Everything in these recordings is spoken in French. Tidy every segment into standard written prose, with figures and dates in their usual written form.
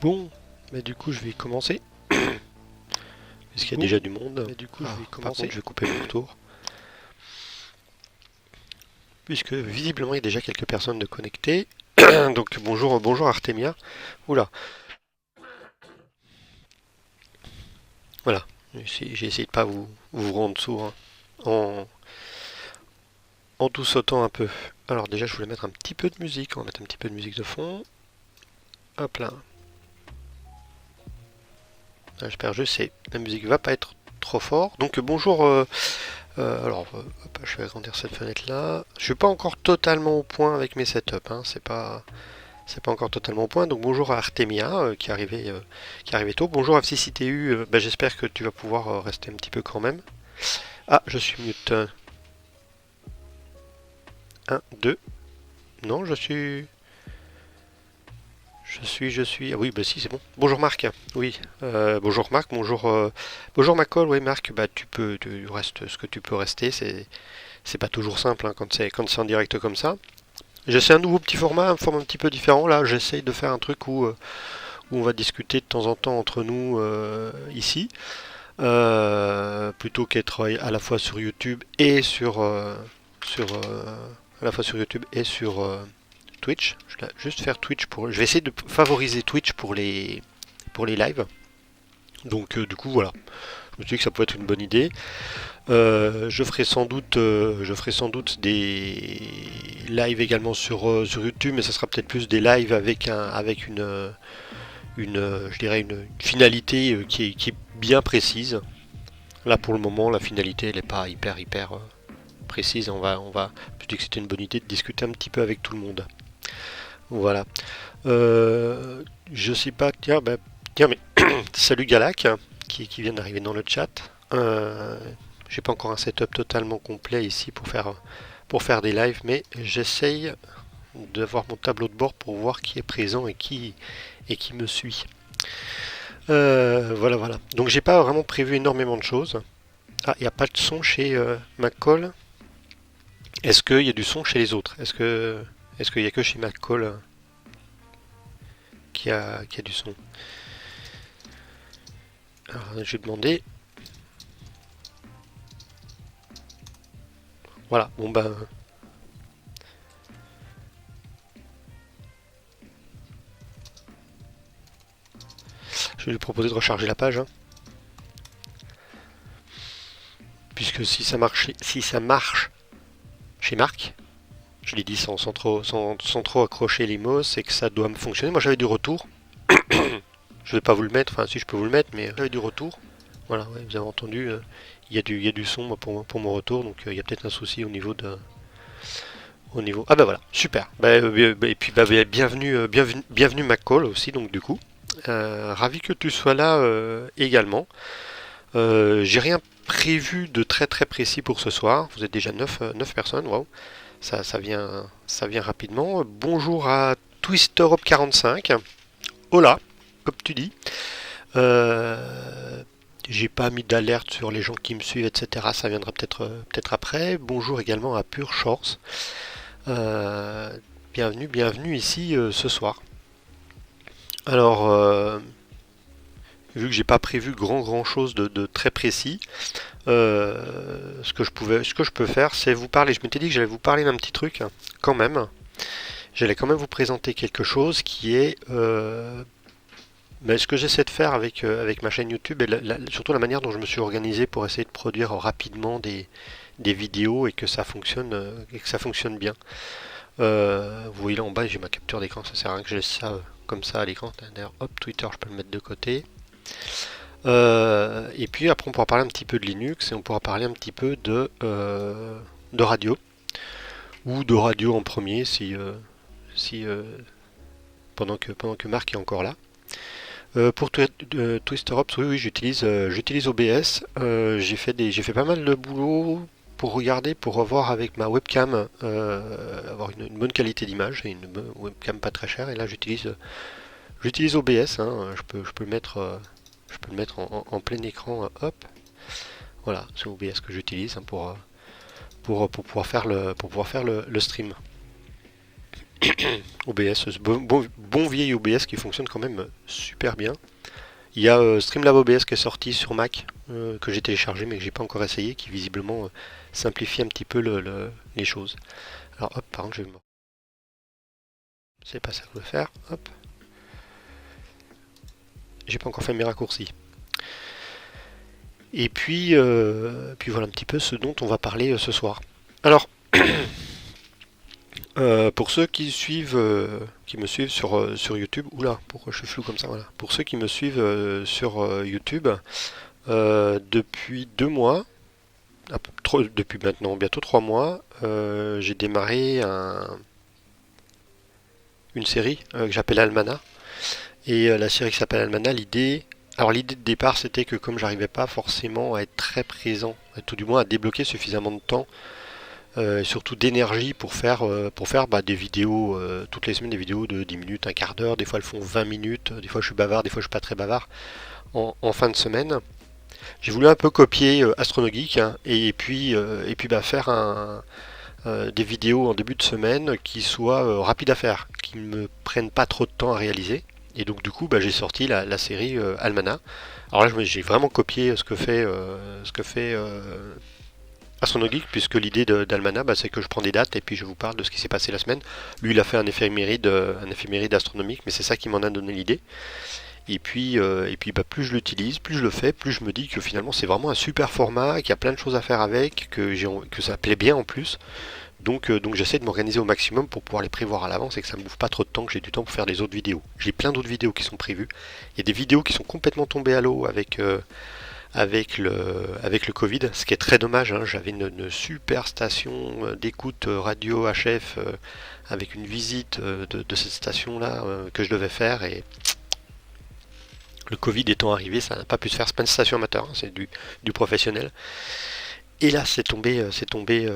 Bon, mais du coup je vais commencer. Puisqu'il y a déjà du monde. Mais du coup, je vais Par commencer. contre, je vais couper mon retour. Puisque visiblement il y a déjà quelques personnes de connectées. Donc bonjour, bonjour Artemia. Oula, voilà. J'ai essayé de pas vous rendre sourd, hein, en, en tout sautant un peu. Alors déjà je voulais mettre un petit peu de musique. On va mettre un petit peu de musique de fond. Hop là. Ah, j'espère je sais. La musique va pas être trop fort. Donc bonjour. Hop, je vais agrandir cette fenêtre là. Je suis pas encore totalement au point avec mes setups, hein. C'est pas encore totalement au point. Donc bonjour à Artemia qui est arrivé tôt. Bonjour à FCCTU. J'espère que tu vas pouvoir rester un petit peu quand même. Ah, je suis mute. Un, 2. Non, je suis. Ah oui, bah si, c'est bon. Bonjour Marc. Oui. Bonjour Marc. Bonjour Macol. Oui, Marc. Bah tu restes ce que tu peux rester. C'est pas toujours simple, hein, quand c'est en direct comme ça. J'essaie un nouveau petit format, un format un petit peu différent. Là, j'essaye de faire un truc où on va discuter de temps en temps entre nous ici, plutôt qu'être à la fois sur YouTube et à la fois sur YouTube et sur Twitch. Je vais juste faire Twitch je vais essayer de favoriser Twitch pour les lives. Donc du coup voilà, je me suis dit que ça pouvait être une bonne idée. Je ferai sans doute des lives également sur YouTube, mais ça sera peut-être plus des lives avec je dirais une finalité qui est bien précise. Là pour le moment, la finalité elle n'est pas hyper précise. Je dis que c'était une bonne idée de discuter un petit peu avec tout le monde. Voilà. Je sais pas, tiens mais salut Galac qui vient d'arriver dans le chat. Euh, j'ai pas encore un setup totalement complet ici pour faire des lives, mais j'essaye d'avoir mon tableau de bord pour voir qui est présent et qui me suit. Voilà. Donc j'ai pas vraiment prévu énormément de choses. Ah, il n'y a pas de son chez McCall. Est-ce qu'il y a du son chez les autres? Est-ce qu'il y a que chez McCall qui a du son? Alors, je vais demander. Voilà, bon ben. Je vais lui proposer de recharger la page, hein. Puisque si ça marche chez Marc, je l'ai dit sans trop accrocher les mots, c'est que ça doit me fonctionner. Moi j'avais du retour. Je vais pas vous le mettre, enfin si je peux vous le mettre, mais j'avais du retour. Voilà, ouais, vous avez entendu, il y a du son moi, pour mon retour, donc il y a peut-être un souci au niveau. Ah bah voilà, super. Et puis bienvenue McCall aussi, donc du coup. Ravi que tu sois là également. J'ai rien prévu de très très précis pour ce soir. Vous êtes déjà 9 personnes, waouh. Ça vient rapidement. Bonjour à TwisterUp45. Hola, comme tu dis. Euh, j'ai pas mis d'alerte sur les gens qui me suivent, etc. Ça viendra peut-être après. Bonjour également à Pure Shorts. Euh, bienvenue ici ce soir. Alors, vu que j'ai pas prévu grand chose de très précis, ce que je peux faire, c'est vous parler. Je m'étais dit que j'allais vous parler d'un petit truc, quand même. J'allais quand même vous présenter quelque chose qui est mais ce que j'essaie de faire avec ma chaîne YouTube et surtout la manière dont je me suis organisé pour essayer de produire rapidement des vidéos et que ça fonctionne bien. Vous voyez là en bas, j'ai ma capture d'écran, ça sert à rien que je laisse ça comme ça à l'écran. D'ailleurs, hop, Twitter, je peux le mettre de côté. Et puis après, on pourra parler un petit peu de Linux et on pourra parler un petit peu de radio, ou de radio en premier si pendant que Marc est encore là. Pour Twister Ops, oui, j'utilise OBS. J'ai fait pas mal de boulot pour regarder, pour revoir avec ma webcam, avoir une bonne qualité d'image et une webcam pas très chère. Et là, j'utilise OBS, hein. Je peux le mettre en plein écran. Hop, voilà, c'est OBS que j'utilise, hein, pour pouvoir faire le stream. OBS, ce bon vieil OBS qui fonctionne quand même super bien. Il y a Streamlab OBS qui est sorti sur Mac, que j'ai téléchargé mais que j'ai pas encore essayé, qui visiblement simplifie un petit peu les choses. Alors hop, par contre, c'est pas ça que je veux faire. Hop, j'ai pas encore fait mes raccourcis. Et puis voilà un petit peu ce dont on va parler ce soir. Alors, pour ceux qui me suivent sur YouTube, oula, pourquoi je suis flou comme ça, voilà. Pour ceux qui me suivent sur YouTube, depuis 2 mois, depuis maintenant bientôt 3 mois, j'ai démarré une série que j'appelle Almana. Et la série qui s'appelle Almana, l'idée de départ c'était que comme j'arrivais pas forcément à être très présent, tout du moins à débloquer suffisamment de temps et surtout d'énergie pour faire des vidéos toutes les semaines, des vidéos de 10 minutes, un quart d'heure, des fois elles font 20 minutes, des fois je suis bavard, des fois je suis pas très bavard en fin de semaine. J'ai voulu un peu copier Astronogeek hein, et puis faire des vidéos en début de semaine qui soient rapides à faire, qui ne me prennent pas trop de temps à réaliser. Et donc du coup j'ai sorti la série Almana. Alors là j'ai vraiment copié ce que fait Astronogeek, puisque l'idée d'Almana, c'est que je prends des dates et puis je vous parle de ce qui s'est passé la semaine. Lui, il a fait un éphéméride astronomique, mais c'est ça qui m'en a donné l'idée. Et puis plus je l'utilise, plus je le fais, plus je me dis que finalement c'est vraiment un super format, qu'il y a plein de choses à faire avec, que ça plaît bien en plus. Donc j'essaie de m'organiser au maximum pour pouvoir les prévoir à l'avance et que ça me bouffe pas trop de temps, que j'ai du temps pour faire des autres vidéos. J'ai plein d'autres vidéos qui sont prévues. Il y a des vidéos qui sont complètement tombées à l'eau avec le Covid, ce qui est très dommage. Hein. J'avais une super station d'écoute radio HF avec une visite de cette station-là que je devais faire et le Covid étant arrivé, ça n'a pas pu se faire. C'est pas une station amateur, hein, c'est du professionnel. Et là, c'est tombé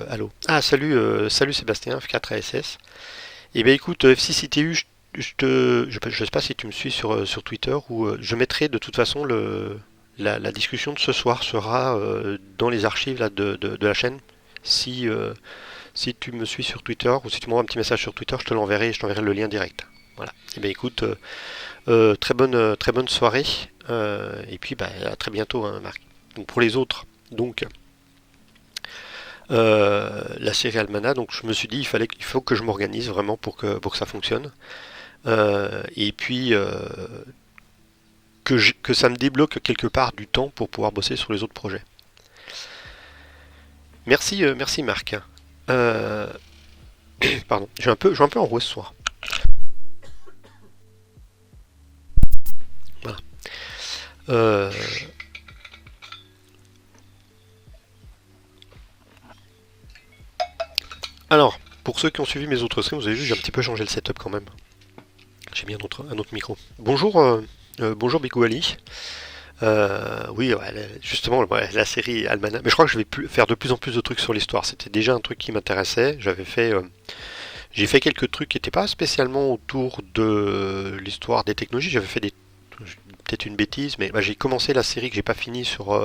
à l'eau. Ah, salut Sébastien, F4ASS. Eh bien écoute, F6ITU, je sais pas si tu me suis sur Twitter, ou je mettrai de toute façon la discussion de ce soir sera dans les archives là, de la chaîne. Si tu me suis sur Twitter ou si tu m'envoies un petit message sur Twitter, je t'enverrai le lien direct. Voilà. Eh bien écoute, très bonne soirée. Et puis à très bientôt, hein, Marc. Donc pour les autres, donc la série Almana, donc je me suis dit il faut que je m'organise vraiment pour que ça fonctionne. Et puis que ça me débloque quelque part du temps pour pouvoir bosser sur les autres projets. Merci Marc. Euh, Pardon, je suis un peu enroué ce soir. Voilà. Euh, alors, pour ceux qui ont suivi mes autres streams, vous avez vu, j'ai un petit peu changé le setup quand même. J'ai mis un autre micro. Bonjour Bigou Ali. Oui, ouais, justement, ouais, la série Almana. Mais je crois que je vais faire de plus en plus de trucs sur l'histoire. C'était déjà un truc qui m'intéressait. J'ai fait quelques trucs qui n'étaient pas spécialement autour de l'histoire des technologies. J'avais fait peut-être une bêtise, mais j'ai commencé la série que j'ai pas fini sur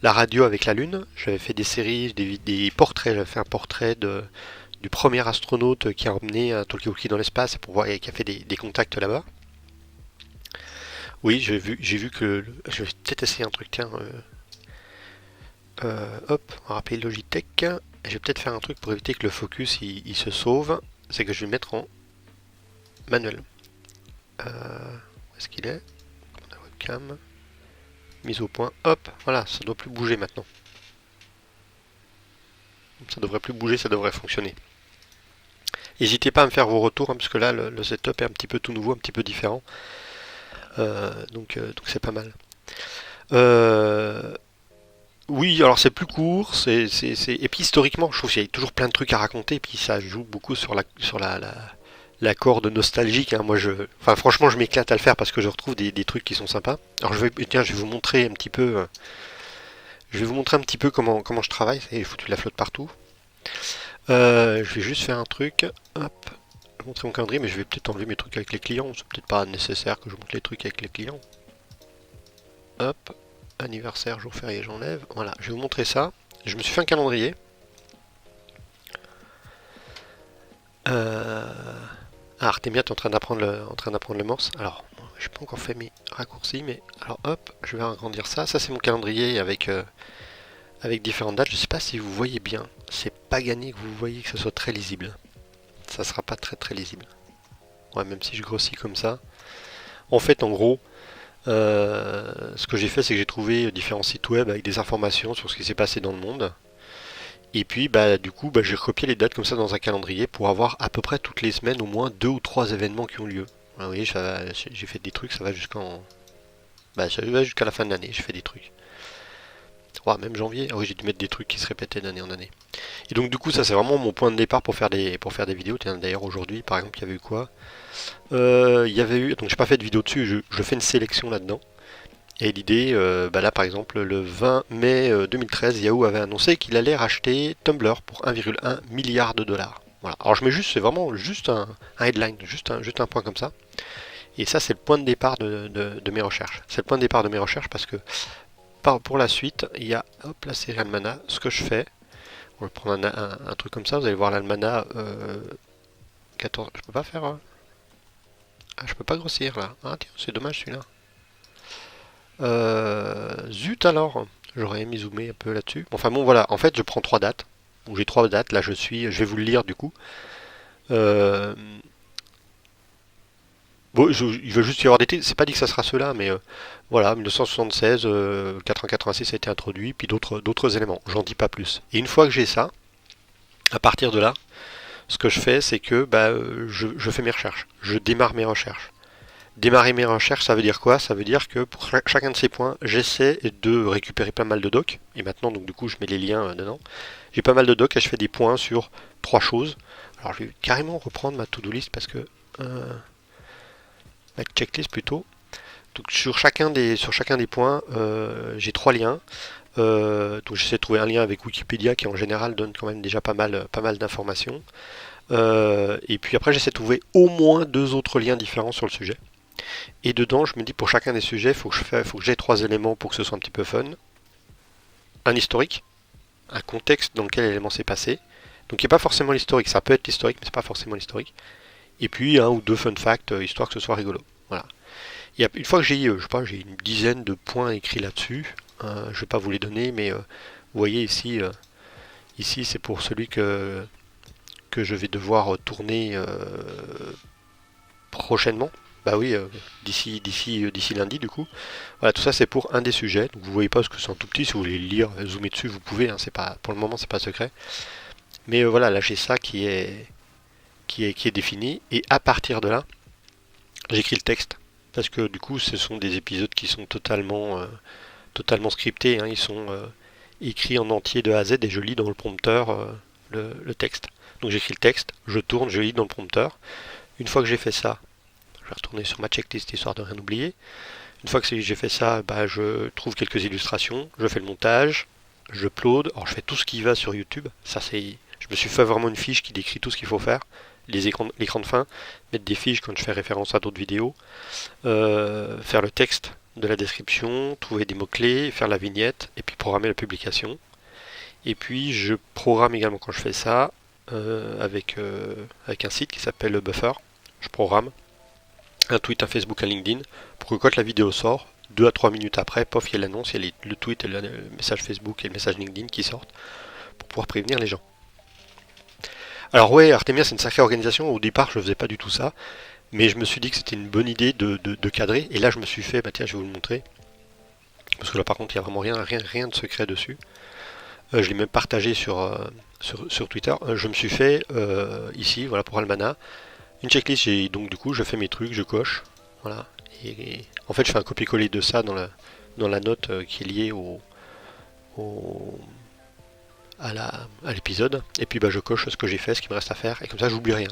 la radio avec la Lune. J'avais fait des séries, des portraits. J'avais fait un portrait du premier astronaute qui a emmené un talkie-walkie dans l'espace pour voir, et qui a fait des contacts là-bas. Oui, j'ai vu que je vais peut-être essayer un truc. Tiens, hop, on va rappeler Logitech. Et je vais peut-être faire un truc pour éviter que le focus il se sauve. C'est que je vais le mettre en manuel. Où est-ce qu'il est? La webcam. Mise au point. Hop, voilà, ça doit plus bouger maintenant. Ça devrait plus bouger, ça devrait fonctionner. N'hésitez pas à me faire vos retours, hein, parce que là le setup est un petit peu tout nouveau, un petit peu différent. Donc c'est pas mal. Euh, oui, alors c'est plus court, et puis historiquement, je trouve qu'il y a toujours plein de trucs à raconter, et puis ça joue beaucoup sur la corde nostalgique. Hein. Enfin, franchement, je m'éclate à le faire parce que je retrouve des trucs qui sont sympas. Alors je vais vous montrer un petit peu, comment je travaille. J'ai foutu de la flotte partout. Je vais juste faire un truc. Hop, je vais montrer mon calendrier, mais je vais peut-être enlever mes trucs avec les clients. C'est peut-être pas nécessaire que je montre les trucs avec les clients. Hop, anniversaire, jour férié, j'enlève. Voilà, je vais vous montrer ça. Je me suis fait un calendrier. Ah, Artemia, tu es en train d'apprendre le morse. Alors, j'ai pas encore fait mes raccourcis, mais alors hop, je vais agrandir ça. Ça, c'est mon calendrier avec différentes dates. Je sais pas si vous voyez bien. C'est pas gagné que vous voyez que ce soit très lisible. Ça sera pas très très lisible. Ouais, même si je grossis comme ça. En fait, en gros, ce que j'ai fait, c'est que j'ai trouvé différents sites web avec des informations sur ce qui s'est passé dans le monde. Et puis, bah, du coup, bah, j'ai recopié les dates comme ça dans un calendrier pour avoir à peu près toutes les semaines au moins 2 ou 3 événements qui ont lieu. Ah, vous voyez, j'ai fait des trucs, ça va ça va jusqu'à la fin de l'année, j'ai fait des trucs. Ouais, même janvier, ah oui, j'ai dû mettre des trucs qui se répétaient d'année en année. Et donc, du coup, ça, c'est vraiment mon point de départ pour faire des vidéos. Tiens, d'ailleurs, aujourd'hui, par exemple, il y avait eu quoi? Il y avait eu, donc j'ai pas fait de vidéo dessus, je fais une sélection là-dedans. Et l'idée, bah là par exemple, le 20 mai 2013, Yahoo avait annoncé qu'il allait racheter Tumblr pour 1,1 milliard de dollars. Voilà. Alors je mets juste, c'est vraiment juste un headline, juste un point comme ça. Et ça, c'est le point de départ de mes recherches. C'est le point de départ de mes recherches parce que pour la suite, il y a hop, la série Almana. Ce que je fais, on va prendre un truc comme ça, vous allez voir l'Almana 14. Je peux pas faire. Ah, je peux pas grossir là. Ah tiens, c'est dommage celui-là. Zut alors, j'aurais aimé zoomer un peu là-dessus. Enfin bon voilà, en fait je prends 3 dates. Donc j'ai 3 dates, là je vais vous le lire du coup. Euh, bon, il veut juste y avoir des titres, c'est pas dit que ça sera ceux-là, mais voilà, 1976, 486 a été introduit, puis d'autres éléments, j'en dis pas plus. Et une fois que j'ai ça, à partir de là, ce que je fais c'est que bah, je fais mes recherches, je démarre mes recherches. Démarrer mes recherches, ça veut dire quoi? Ça veut dire que pour chacun de ces points, j'essaie de récupérer pas mal de docs. Et maintenant, donc du coup, je mets les liens dedans. J'ai pas mal de docs et je fais des points sur 3 choses. Alors, je vais carrément reprendre ma to-do list parce que ma checklist plutôt. Donc sur chacun des points, j'ai 3 liens. Donc j'essaie de trouver un lien avec Wikipédia qui en général donne quand même déjà pas mal d'informations. Et puis après, j'essaie de trouver au moins 2 autres liens différents sur le sujet. Et dedans, je me dis pour chacun des sujets, faut que j'ai 3 éléments pour que ce soit un petit peu fun. Un historique, un contexte dans lequel l'élément s'est passé. Donc il n'y a pas forcément l'historique, ça peut être l'historique, mais c'est pas forcément l'historique. Et puis 1 ou 2 fun facts, histoire que ce soit rigolo. Voilà. Et une fois que je sais pas, j'ai une dizaine de points écrits là-dessus. Je vais pas vous les donner, mais vous voyez ici, ici c'est pour celui que je vais devoir tourner prochainement. Bah oui, d'ici lundi du coup. Voilà, tout ça c'est pour un des sujets. Donc vous voyez pas parce que c'est un tout petit. Si vous voulez le lire, zoomer dessus, vous pouvez. Hein, c'est pas, pour le moment, c'est pas secret. Mais voilà, là j'ai ça qui est défini. Et à partir de là, j'écris le texte parce que du coup, ce sont des épisodes qui sont totalement scriptés. Hein, ils sont écrits en entier de A à Z et je lis dans le prompteur le texte. Donc j'écris le texte, je tourne, je lis dans le prompteur. Une fois que j'ai fait ça, je vais retourner sur ma checklist histoire de rien oublier. Une fois que j'ai fait ça, bah, je trouve quelques illustrations, je fais le montage, je upload. Alors je fais tout ce qui va sur YouTube. Ça c'est, je me suis fait vraiment une fiche qui décrit tout ce qu'il faut faire. L'écran de fin, mettre des fiches quand je fais référence à d'autres vidéos, faire le texte de la description, trouver des mots-clés, faire la vignette, et puis programmer la publication. Et puis je programme également quand je fais ça avec un site qui s'appelle Buffer. Je programme un tweet, un Facebook, un LinkedIn, pour que quand la vidéo sort, 2 à 3 minutes après, pof, il y a l'annonce, il y a le tweet et le message Facebook et le message LinkedIn qui sortent pour pouvoir prévenir les gens. Alors ouais, Artemia c'est une sacrée organisation, au départ je faisais pas du tout ça, mais je me suis dit que c'était une bonne idée de cadrer, et là je me suis fait, bah tiens je vais vous le montrer, parce que là par contre il n'y a vraiment rien de secret dessus. Je l'ai même partagé sur Twitter. Je me suis fait ici, voilà pour Almana, une checklist. Donc du coup je fais mes trucs, je coche, voilà. Et en fait je fais un copier-coller de ça dans la note qui est liée au à l'épisode. Et puis bah, je coche ce que j'ai fait, ce qu'il me reste à faire, et comme ça j'oublie rien.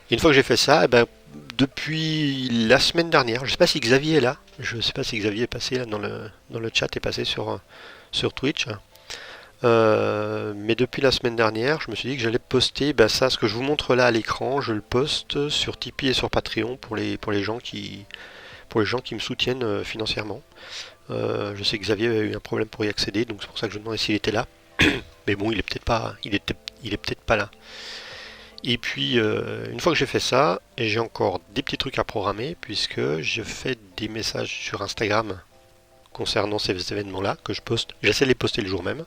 Et une fois que j'ai fait ça, eh ben, depuis la semaine dernière, je sais pas si Xavier est là, je sais pas si Xavier est passé là dans le chat, est passé sur Twitch. Mais depuis la semaine dernière, je me suis dit que j'allais poster ça, ce que je vous montre là à l'écran, je le poste sur Tipeee et sur Patreon pour les gens qui me soutiennent financièrement. Je sais que Xavier a eu un problème pour y accéder, donc c'est pour ça que je me demandais s'il était là. Mais bon, il est peut-être pas là. Et puis, une fois que j'ai fait ça, j'ai encore des petits trucs à programmer, puisque je fais des messages sur Instagram concernant ces événements-là, que je poste. J'essaie de les poster le jour même.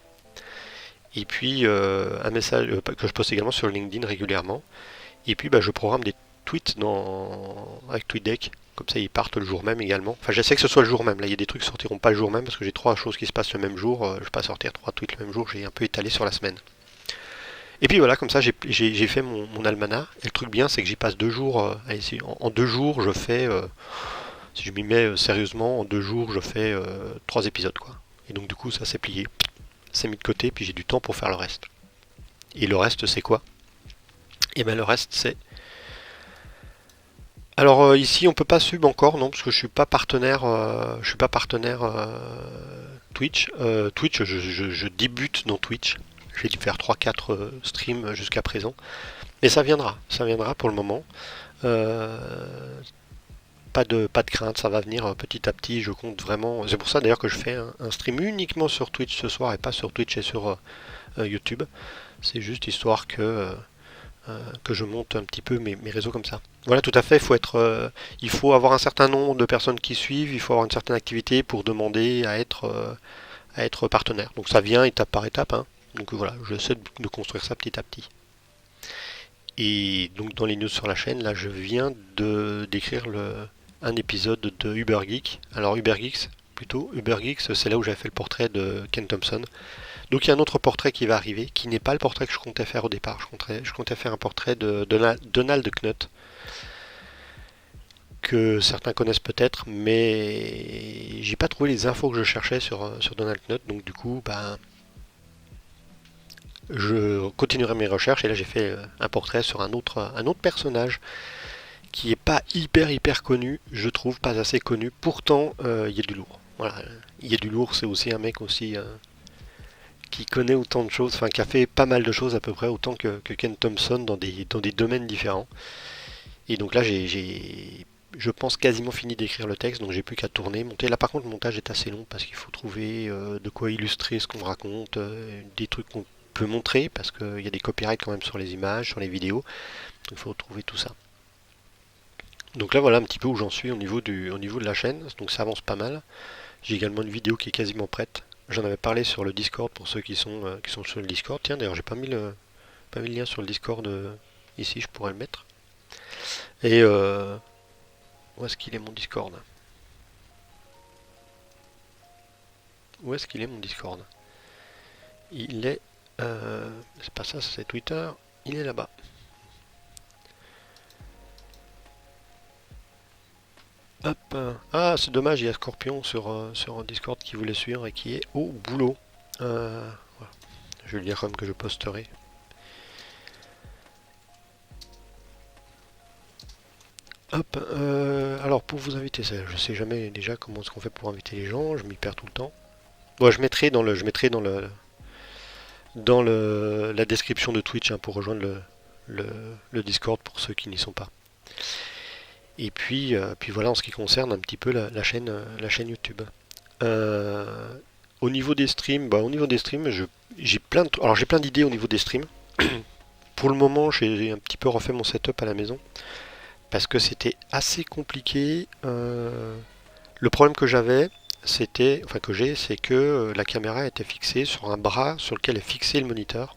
Et puis, un message que je poste également sur LinkedIn régulièrement. Et puis, bah, je programme des tweets avec TweetDeck. Comme ça, ils partent le jour même également. Enfin, j'essaie que ce soit le jour même. Là, il y a des trucs qui sortiront pas le jour même, parce que j'ai 3 choses qui se passent le même jour. Je ne vais pas sortir 3 tweets le même jour. J'ai un peu étalé sur la semaine. Et puis voilà, comme ça j'ai fait mon almanach. Et le truc bien, c'est que j'y passe 2 jours. Allez, en 2 jours, je fais, si je m'y mets sérieusement, en 2 jours, je fais 3 épisodes, quoi. Et donc du coup, ça c'est plié, c'est mis de côté, puis j'ai du temps pour faire le reste. Et le reste, c'est quoi? Et bien le reste, c'est... Alors ici, on peut pas sub encore, non, parce que je suis pas partenaire Twitch. Twitch, je débute dans Twitch. J'ai dû faire 3-4 streams jusqu'à présent. Mais ça viendra pour le moment. Euh, pas de crainte, ça va venir petit à petit. Je compte vraiment. C'est pour ça d'ailleurs que je fais un stream uniquement sur Twitch ce soir et pas sur Twitch et sur YouTube. C'est juste histoire que je monte un petit peu mes réseaux comme ça. Voilà, tout à fait. Il faut avoir un certain nombre de personnes qui suivent. Il faut avoir une certaine activité pour demander à être partenaire. Donc ça vient étape par étape, hein. Donc voilà, j'essaie de construire ça petit à petit. Et donc dans les news sur la chaîne, là je viens de d'écrire un épisode de Uber Geek. Alors Uber Geeks, plutôt, Uber Geeks, c'est là où j'avais fait le portrait de Ken Thompson. Donc il y a un autre portrait qui va arriver, qui n'est pas le portrait que je comptais faire au départ. Je comptais faire un portrait de Donald Knuth, que certains connaissent peut-être, mais j'ai pas trouvé les infos que je cherchais sur Donald Knuth, donc du coup, bah, je continuerai mes recherches, et là j'ai fait un portrait sur un autre personnage qui est pas hyper connu, je trouve, pas assez connu. Pourtant, il y a du lourd. Voilà, il y a du lourd, c'est aussi un mec aussi qui connaît autant de choses, enfin qui a fait pas mal de choses à peu près autant que Ken Thompson dans des domaines différents. Et donc là, je pense quasiment fini d'écrire le texte, donc j'ai plus qu'à tourner, monter. Là par contre, le montage est assez long parce qu'il faut trouver de quoi illustrer ce qu'on raconte, des trucs qu'on peut montrer parce qu'il y a des copyrights quand même sur les images, sur les vidéos. Donc il faut trouver tout ça. Donc là voilà un petit peu où j'en suis au niveau de la chaîne, donc ça avance pas mal. J'ai également une vidéo qui est quasiment prête. J'en avais parlé sur le Discord pour ceux qui sont sur le Discord. Tiens d'ailleurs j'ai pas mis le lien sur le Discord ici, je pourrais le mettre. Et où est-ce qu'il est mon Discord? Où est-ce qu'il est mon Discord? Il est... c'est pas ça, c'est Twitter. Il est là-bas. Hop. Ah, c'est dommage, il y a Scorpion sur Discord qui voulait suivre et qui est au boulot. Voilà. Je vais lui dire comme que je posterai. Hop. Alors pour vous inviter, ça, je sais jamais déjà comment est-ce qu'on fait pour inviter les gens. Je m'y perds tout le temps. Bon, je mettrai la description de Twitch, hein, pour rejoindre le Discord pour ceux qui n'y sont pas. Et puis voilà en ce qui concerne un petit peu la chaîne YouTube. Euh, Au niveau des streams, j'ai plein d'idées au niveau des streams. Pour le moment, j'ai un petit peu refait mon setup à la maison parce que c'était assez compliqué. Le problème que j'avais, c'est que la caméra était fixée sur un bras sur lequel est fixé le moniteur.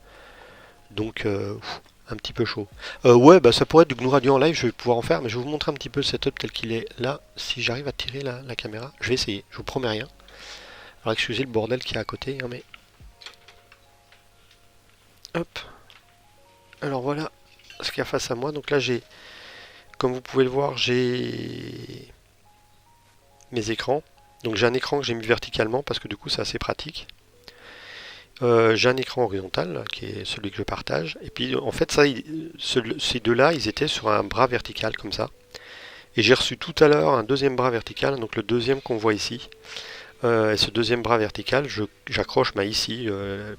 Donc un petit peu chaud. Ouais, bah ça pourrait être du GNU Radio en live, je vais pouvoir en faire, mais je vais vous montrer un petit peu le setup tel qu'il est là, si j'arrive à tirer la caméra. Je vais essayer, je vous promets rien. Alors excusez le bordel qui est à côté, hein, mais... Hop. Alors voilà ce qu'il y a face à moi. Donc là j'ai, comme vous pouvez le voir, j'ai mes écrans. Donc j'ai un écran que j'ai mis verticalement parce que du coup c'est assez pratique. J'ai un écran horizontal qui est celui que je partage. Et puis en fait ces deux-là, ils étaient sur un bras vertical comme ça. Et j'ai reçu tout à l'heure un deuxième bras vertical, donc le deuxième qu'on voit ici. Et ce deuxième bras vertical, j'accroche ici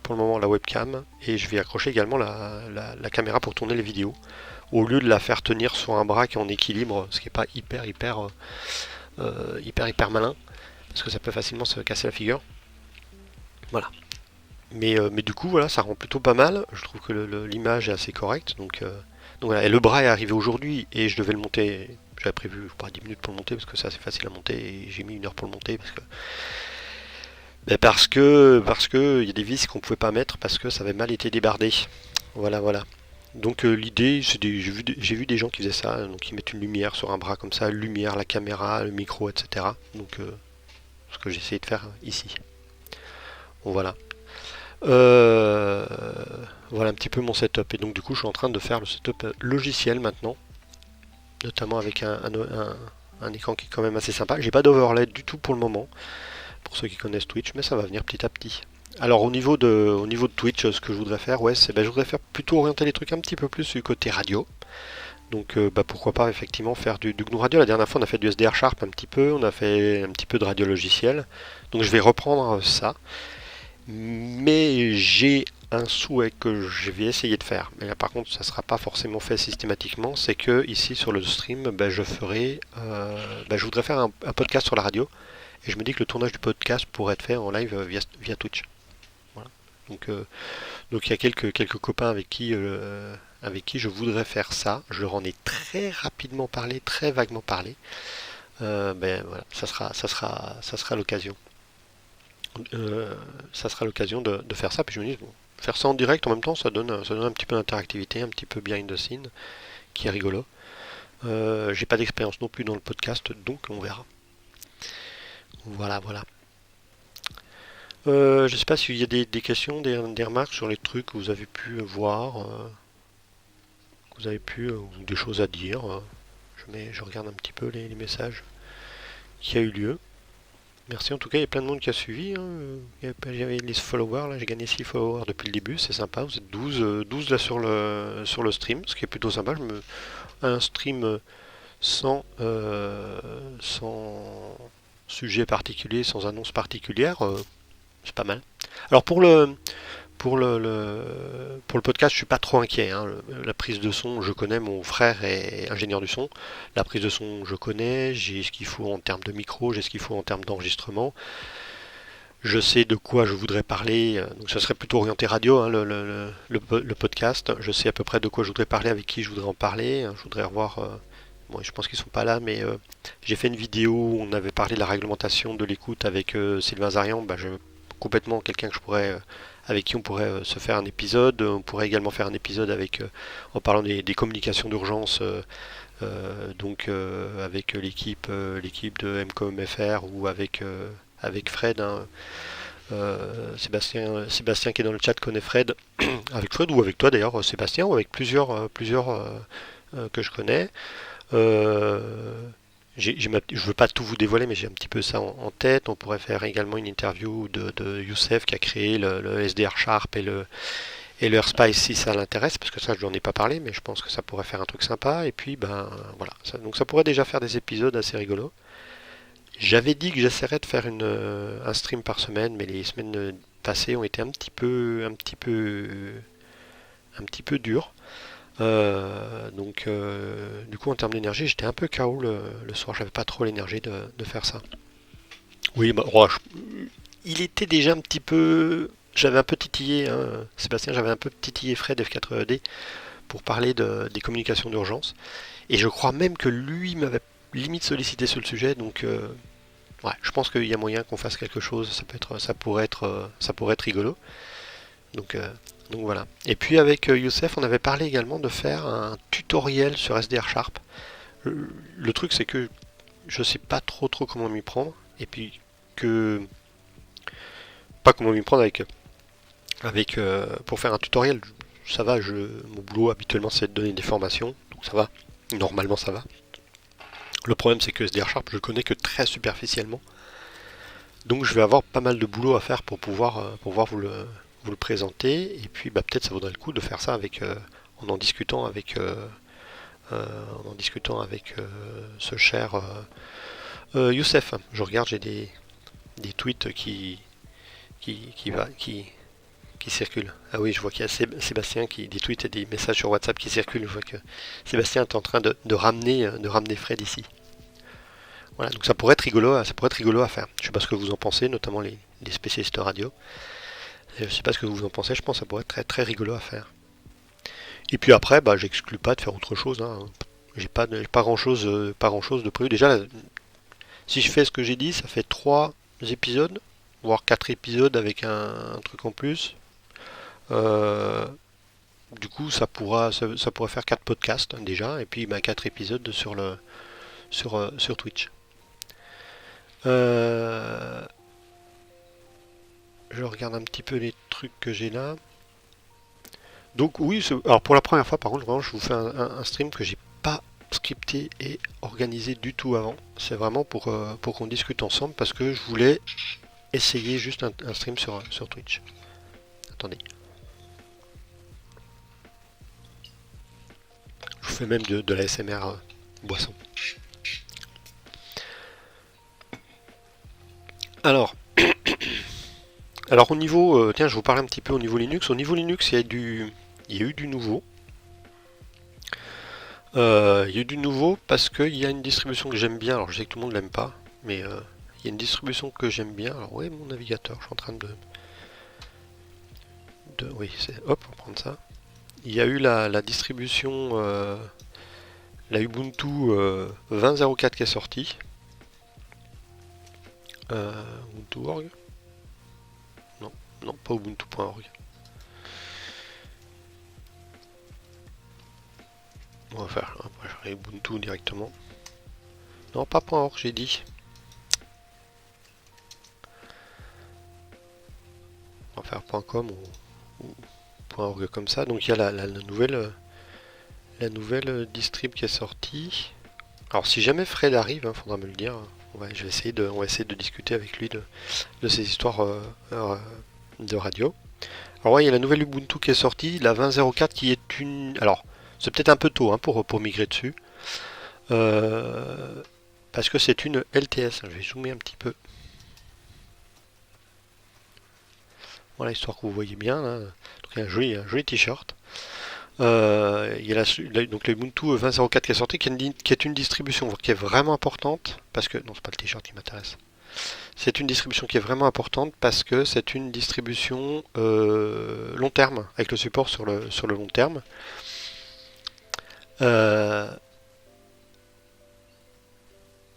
pour le moment la webcam et je vais accrocher également la caméra pour tourner les vidéos. Au lieu de la faire tenir sur un bras qui est en équilibre, ce qui n'est pas hyper malin, parce que ça peut facilement se casser la figure. Voilà. Mais du coup, voilà, ça rend plutôt pas mal. Je trouve que l'image est assez correcte. Donc Donc voilà, et le bras est arrivé aujourd'hui et je devais le monter. J'avais prévu, je sais pas, 10 minutes pour le monter parce que c'est assez facile à monter et j'ai mis 1 heure pour le monter parce que il y a des vis qu'on pouvait pas mettre parce que ça avait mal été débardé. Voilà, voilà. Donc l'idée, j'ai vu des gens qui faisaient ça, donc ils mettent une lumière sur un bras comme ça, lumière, la caméra, le micro, etc. Donc ce que j'ai essayé de faire ici. Bon, voilà. Euh, voilà un petit peu mon setup. Et donc du coup, je suis en train de faire le setup logiciel maintenant, notamment avec un écran qui est quand même assez sympa. J'ai pas d'overlay du tout pour le moment, pour ceux qui connaissent Twitch, mais ça va venir petit à petit. Alors au niveau de Twitch, ce que je voudrais faire, ouais, c'est je voudrais faire plutôt orienter les trucs un petit peu plus du côté radio. Donc pourquoi pas effectivement faire du GNU Radio. La dernière fois on a fait du SDR Sharp un petit peu, on a fait un petit peu de radio logiciel. Donc je vais reprendre ça. Mais j'ai un souhait que je vais essayer de faire. Mais là par contre ça ne sera pas forcément fait systématiquement. C'est que ici sur le stream, je voudrais faire un podcast sur la radio. Et je me dis que le tournage du podcast pourrait être fait en live via Twitch. Voilà. Donc il y a quelques copains avec qui je voudrais faire ça. Je leur en ai très rapidement parlé, très vaguement parlé. Voilà, ça sera l'occasion. Ça sera l'occasion de faire ça. Puis je me dis, bon, faire ça en direct en même temps, ça donne un petit peu d'interactivité, un petit peu behind the scene, qui est rigolo. J'ai pas d'expérience non plus dans le podcast, donc on verra. Voilà, voilà. Je sais pas s'il y a des questions, des remarques sur les trucs que vous avez pu voir, que vous avez pu, ou des choses à dire. Je regarde un petit peu les messages qui a eu lieu. Merci en tout cas, il y a plein de monde qui a suivi, hein. J'avais les followers, là j'ai gagné 6 followers depuis le début, c'est sympa, vous êtes 12 là sur le stream, ce qui est plutôt sympa. Un stream sans sujet particulier, sans annonce particulière, c'est pas mal. Alors pour le podcast, je suis pas trop inquiet, hein. La prise de son, je connais, mon frère est ingénieur du son. La prise de son, je connais, j'ai ce qu'il faut en termes de micro, j'ai ce qu'il faut en termes d'enregistrement. Je sais de quoi je voudrais parler, donc ça serait plutôt orienté radio, hein, le podcast. Je sais à peu près de quoi je voudrais parler, avec qui je voudrais en parler. Je voudrais revoir. Bon, je pense qu'ils sont pas là, mais j'ai fait une vidéo où on avait parlé de la réglementation de l'écoute avec Sylvain Zarian. Complètement quelqu'un que avec qui on pourrait se faire un épisode. On pourrait également faire un épisode en parlant des communications d'urgence, avec l'équipe de MCOM-FR ou avec Fred, hein. Sébastien qui est dans le chat connaît Fred, avec Fred ou avec toi d'ailleurs, Sébastien, ou avec plusieurs que je connais. Je ne veux pas tout vous dévoiler, mais j'ai un petit peu ça en tête. On pourrait faire également une interview de Youssef qui a créé le SDR Sharp et le AirSpice si ça l'intéresse, parce que ça je n'en ai pas parlé, mais je pense que ça pourrait faire un truc sympa. Et puis voilà, donc ça pourrait déjà faire des épisodes assez rigolos. J'avais dit que j'essaierais de faire un stream par semaine, mais les semaines passées ont été un petit peu dures. Du coup en termes d'énergie j'étais un peu KO le soir, j'avais pas trop l'énergie de faire ça. Oui, il était déjà un petit peu. J'avais un peu titillé, hein, Sébastien, j'avais un peu titillé Fred F4D pour parler des communications d'urgence. Et je crois même que lui m'avait limite sollicité sur le sujet, donc ouais, je pense qu'il y a moyen qu'on fasse quelque chose, ça pourrait être rigolo. Donc, euh, donc voilà. Et puis avec Youssef, on avait parlé également de faire un tutoriel sur SDR Sharp. Le truc c'est que je sais pas trop comment m'y prendre, et puis que pas comment m'y prendre pour faire un tutoriel. Ça va, mon boulot habituellement c'est de donner des formations, donc ça va. Normalement ça va. Le problème c'est que SDR Sharp je le connais que très superficiellement, donc je vais avoir pas mal de boulot à faire pour pouvoir vous le présenter, et puis peut-être ça vaudrait le coup de faire ça en discutant avec ce cher Youssef. Je regarde, j'ai des tweets qui circulent. Ah oui, je vois qu'il y a Sébastien des tweets et des messages sur WhatsApp qui circulent. Je vois que Sébastien est en train de ramener Fred ici. Voilà, donc ça pourrait être rigolo à faire. Je sais pas ce que vous en pensez, notamment les spécialistes radio. Je sais pas ce que vous en pensez, je pense que ça pourrait être très très rigolo à faire. Et puis après, bah, j'exclus pas de faire autre chose, hein. J'ai pas grand chose de prévu. Déjà, si je fais ce que j'ai dit, ça fait 3 épisodes, voire 4 épisodes avec un truc en plus. Euh, du coup, ça pourrait faire 4 podcasts hein, déjà, et puis bah, 4 épisodes sur Twitch. Euh, je regarde un petit peu les trucs que j'ai là. Donc oui, alors pour la première fois, par contre, vraiment, je vous fais un stream que j'ai pas scripté et organisé du tout avant. C'est vraiment pour qu'on discute ensemble parce que je voulais essayer juste un stream sur Twitch. Attendez. Je vous fais même de la SMR boisson. Alors, alors au niveau, tiens, je vous parle un petit peu au niveau Linux. Au niveau Linux, il y a eu du nouveau. Il y a eu du nouveau parce qu'il y a une distribution que j'aime bien. Alors je sais que tout le monde l'aime pas, mais il y a une distribution que j'aime bien. Alors ouais, mon navigateur, je suis en train oui, hop, on va prendre ça. Il y a eu la distribution, la Ubuntu 20.04 qui est sortie. Ubuntu.org? Non, non, pas Ubuntu.org. On va faire Ubuntu directement. Non, pas .org, j'ai dit. On va faire .com ou .org comme ça. Donc il y a la nouvelle distrib qui est sortie. Alors si jamais Fred arrive, faudra me le dire. On va essayer de discuter avec lui de ces histoires de radio. Alors ouais, il y a la nouvelle Ubuntu qui est sortie, la 20.04 qui est une... Alors, c'est peut-être un peu tôt pour migrer dessus. Parce que c'est une LTS. Je vais zoomer un petit peu. Voilà, histoire que vous voyez bien. Là. Donc, il y a un joli t-shirt. Il y a donc l'Ubuntu 20.04 qui est sorti, qui est une distribution qui est vraiment importante, parce que... Non, c'est pas le t-shirt qui m'intéresse. C'est une distribution qui est vraiment importante parce que c'est une distribution long terme, avec le support sur le long terme.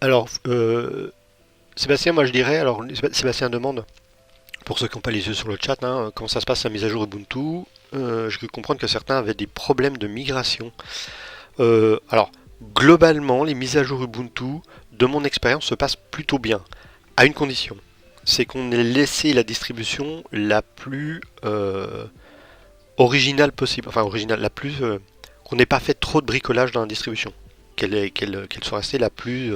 Alors, Sébastien, moi je dirais, alors Sébastien demande, pour ceux qui n'ont pas les yeux sur le chat, hein, comment ça se passe la mise à jour Ubuntu. Je peux comprendre que certains avaient des problèmes de migration. Alors, globalement, les mises à jour Ubuntu, de mon expérience, se passent plutôt bien, à une condition. C'est qu'on ait laissé la distribution la plus originale possible. Enfin, originale, la plus... qu'on n'ait pas fait trop de bricolage dans la distribution. Qu'elle soit restée la plus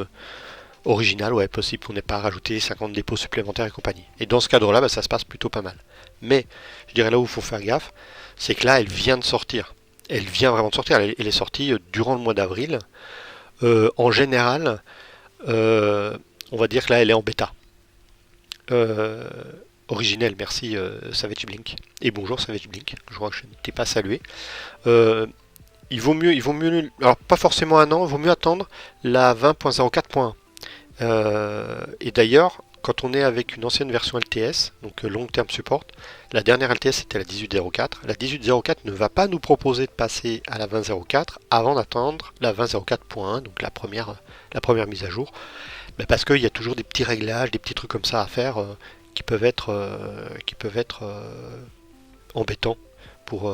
originale, ouais, possible, qu'on n'ait pas rajouté 50 dépôts supplémentaires et compagnie. Et dans ce cadre-là, bah, ça se passe plutôt pas mal. Mais, je dirais là où il faut faire gaffe, c'est que là, elle vient de sortir. Elle vient vraiment de sortir. Elle est sortie durant le mois d'avril. En général, on va dire que là, elle est en bêta. Originelle, merci Savage Blink. Et bonjour Savage Blink, je crois que je ne t'ai pas salué. Il vaut mieux, alors pas forcément un an, il vaut mieux attendre la 20.04.1. Et d'ailleurs, quand on est avec une ancienne version LTS, donc Long Term Support, la dernière LTS c'était la 18.04. La 18.04 ne va pas nous proposer de passer à la 20.04 avant d'attendre la 20.04.1, donc la première mise à jour. Mais parce qu'il y a toujours des petits réglages, des petits trucs comme ça à faire qui peuvent être embêtants pour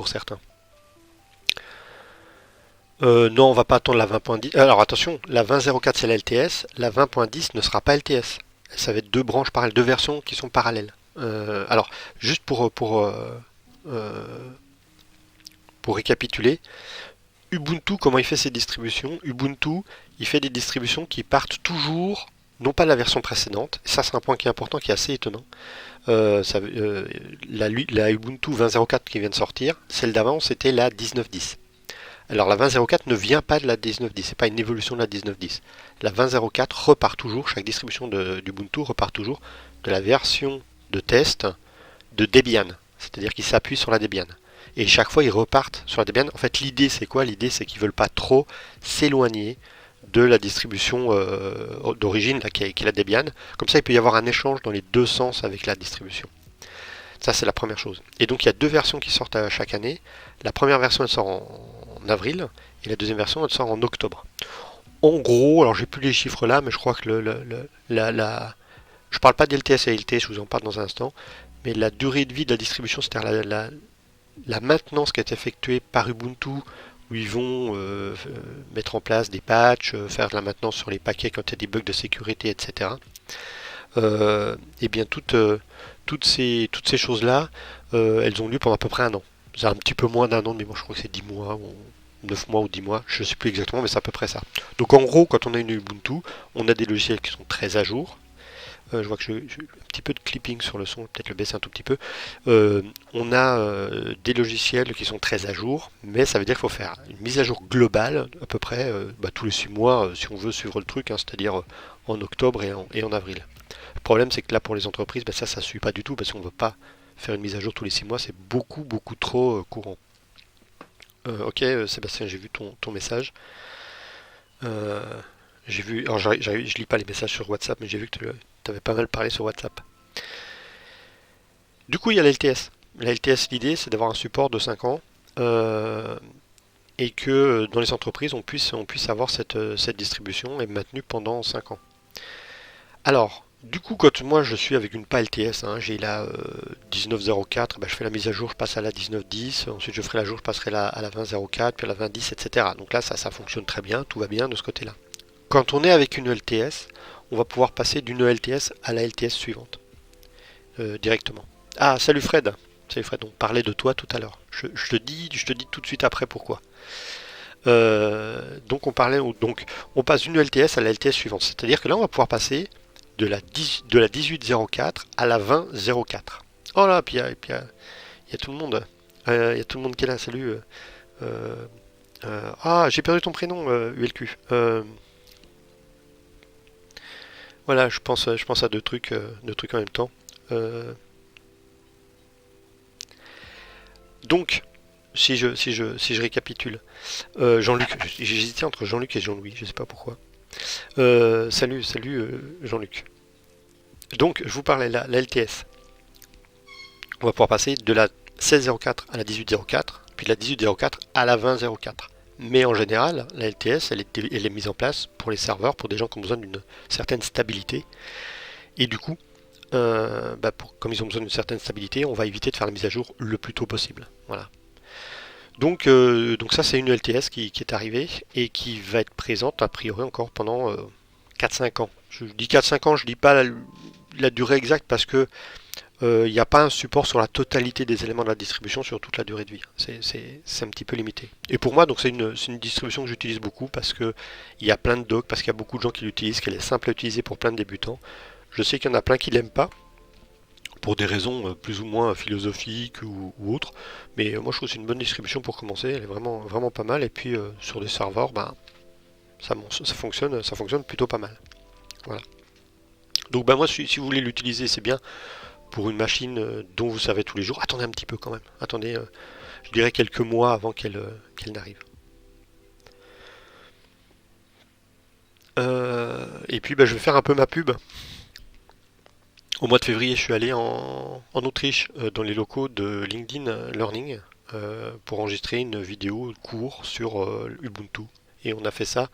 certains. Non, on va pas attendre la 20.10. Alors attention, la 20.04 c'est la LTS, la 20.10 ne sera pas LTS. Ça va être deux branches parallèles, deux versions qui sont parallèles. Alors, juste pour récapituler, Ubuntu, comment il fait ses distributions? Ubuntu, il fait des distributions qui partent toujours, non pas de la version précédente, et ça c'est un point qui est important, qui est assez étonnant. La Ubuntu 20.04 qui vient de sortir, celle d'avant c'était la 19.10. Alors la 20.04 ne vient pas de la 19.10, c'est pas une évolution de la 19.10. La 20.04 repart toujours, chaque distribution d'Ubuntu repart toujours de la version de test de Debian, c'est-à-dire qu'ils s'appuient sur la Debian. Et chaque fois ils repartent sur la Debian. En fait l'idée c'est quoi? L'idée c'est qu'ils veulent pas trop s'éloigner de la distribution d'origine qui est la Debian. Comme ça il peut y avoir un échange dans les deux sens avec la distribution. Ça, c'est la première chose. Et donc, il y a deux versions qui sortent chaque année. La première version, elle sort en avril, et la deuxième version, elle sort en octobre. En gros, alors j'ai plus les chiffres là, mais je crois que je parle pas d'LTS et LTS, je vous en parle dans un instant, mais la durée de vie de la distribution, c'est-à-dire la maintenance qui est effectuée par Ubuntu, où ils vont mettre en place des patchs, faire de la maintenance sur les paquets quand il y a des bugs de sécurité, etc. Et bien toutes ces choses-là, elles ont lieu pendant à peu près un an. C'est un petit peu moins d'un an, mais moi je crois que c'est 10 mois, ou 9 mois ou 10 mois, je ne sais plus exactement, mais c'est à peu près ça. Donc en gros, quand on a une Ubuntu, on a des logiciels qui sont très à jour. Je vois que j'ai un petit peu de clipping sur le son, peut-être le baisser un tout petit peu. On a des logiciels qui sont très à jour, mais ça veut dire qu'il faut faire une mise à jour globale, à peu près tous les 6 mois, si on veut suivre le truc, hein, c'est-à-dire en octobre et en avril. Le problème, c'est que là, pour les entreprises, ça ne suit pas du tout, parce qu'on ne veut pas faire une mise à jour tous les 6 mois, c'est beaucoup, beaucoup trop courant. Ok, Sébastien, j'ai vu ton message. Euh, j'ai vu, alors je lis pas les messages sur WhatsApp, mais j'ai vu que tu avais pas mal parlé sur WhatsApp. Du coup, il y a la LTS. La LTS, l'idée, c'est d'avoir un support de 5 ans et que dans les entreprises, on puisse avoir cette distribution et maintenue pendant 5 ans. Alors, du coup, quand moi je suis avec une PA LTS, hein, j'ai la 19.04, je fais la mise à jour, je passe à la 19.10, ensuite je ferai la jour, je passerai à la 20.04, puis à la 20.10, etc. Donc là, ça fonctionne très bien, tout va bien de ce côté-là. Quand on est avec une LTS, on va pouvoir passer d'une LTS à la LTS suivante, directement. Ah, salut Fred. Salut Fred, on parlait de toi tout à l'heure. Je te dis tout de suite après pourquoi. Donc on passe d'une LTS à la LTS suivante. C'est-à-dire que là, on va pouvoir passer de la 18.04 à la 20.04. Oh là, puis il y a tout le monde. Il y a tout le monde qui est là. Salut. J'ai perdu ton prénom, ULQ. Voilà, je pense à deux trucs en même temps. Euh, donc, si je récapitule, Jean-Luc, j'hésitais entre Jean-Luc et Jean-Louis, je sais pas pourquoi. Salut Jean-Luc. Donc, je vous parlais là, la LTS. On va pouvoir passer de la 16.04 à la 18.04, puis de la 18.04 à la 20.04. Mais en général, la LTS, elle est mise en place pour les serveurs, pour des gens qui ont besoin d'une certaine stabilité. Et du coup, comme ils ont besoin d'une certaine stabilité, on va éviter de faire la mise à jour le plus tôt possible. Voilà. Donc ça, c'est une LTS qui est arrivée et qui va être présente a priori encore pendant 4-5 ans. Je dis 4-5 ans, je ne dis pas la durée exacte parce que il n'y a pas un support sur la totalité des éléments de la distribution sur toute la durée de vie. C'est un petit peu limité. Et pour moi, donc c'est une distribution que j'utilise beaucoup parce que il y a plein de docs, parce qu'il y a beaucoup de gens qui l'utilisent, qu'elle est simple à utiliser pour plein de débutants. Je sais qu'il y en a plein qui l'aiment pas pour des raisons plus ou moins philosophiques ou autres, mais moi je trouve que c'est une bonne distribution pour commencer. Elle est vraiment vraiment pas mal. Et puis sur des serveurs, ça fonctionne plutôt pas mal. Voilà. Donc moi, si vous voulez l'utiliser, c'est bien pour une machine dont vous savez tous les jours. Attendez un petit peu quand même. Attendez, je dirais quelques mois avant qu'elle n'arrive. Et puis je vais faire un peu ma pub. Au mois de février, je suis allé en Autriche, dans les locaux de LinkedIn Learning, pour enregistrer une vidéo court sur Ubuntu. Et on a fait ça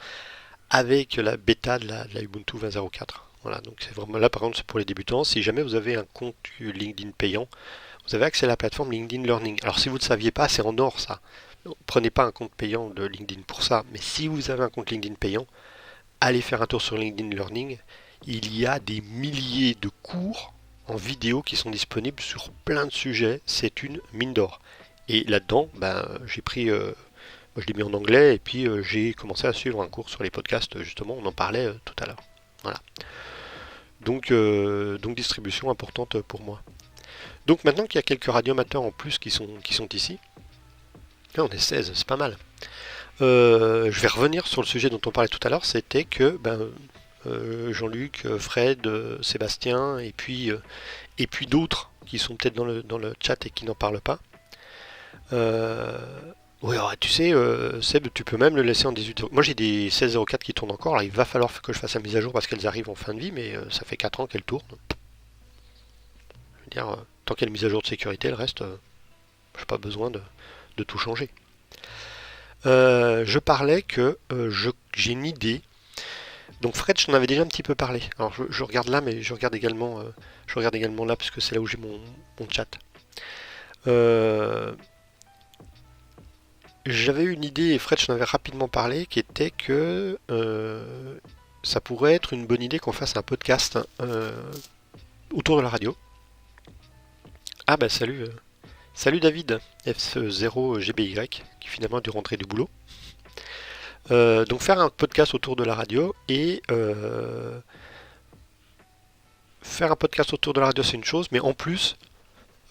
avec la bêta de la Ubuntu 20.04. Voilà, donc c'est vraiment là, par contre, c'est pour les débutants. Si jamais vous avez un compte LinkedIn payant, vous avez accès à la plateforme LinkedIn Learning. Alors si vous ne saviez pas, c'est en or ça. Prenez pas un compte payant de LinkedIn pour ça, mais si vous avez un compte LinkedIn payant, allez faire un tour sur LinkedIn Learning. Il y a des milliers de cours en vidéo qui sont disponibles sur plein de sujets. C'est une mine d'or. Et là-dedans, j'ai pris, moi je l'ai mis en anglais et puis j'ai commencé à suivre un cours sur les podcasts. Justement, on en parlait tout à l'heure. Voilà. Donc distribution importante pour moi. Donc maintenant qu'il y a quelques radioamateurs en plus qui sont ici, là on est 16, c'est pas mal. Je vais revenir sur le sujet dont on parlait tout à l'heure, c'était que Jean-Luc, Fred, Sébastien et puis d'autres qui sont peut-être dans le chat et qui n'en parlent pas. Oui, alors, tu sais, Seb, tu peux même le laisser en 18. Moi j'ai des 16.04 qui tournent encore, alors il va falloir que je fasse la mise à jour parce qu'elles arrivent en fin de vie, mais ça fait 4 ans qu'elles tournent. Je veux dire, tant qu'il y a une mise à jour de sécurité, le reste, j'ai pas besoin de tout changer. Je parlais que j'ai une idée. Donc Fred, je t'en avais déjà un petit peu parlé. Alors je regarde là, mais je regarde également là, puisque c'est là où j'ai mon chat. Euh, J'avais eu une idée, et Fred, je t'en avais rapidement parlé, qui était que ça pourrait être une bonne idée qu'on fasse un podcast autour de la radio. Ah bah salut, salut David, F0GBY, qui finalement a dû rentrer du boulot. Donc faire un podcast autour de la radio et faire un podcast autour de la radio c'est une chose, mais en plus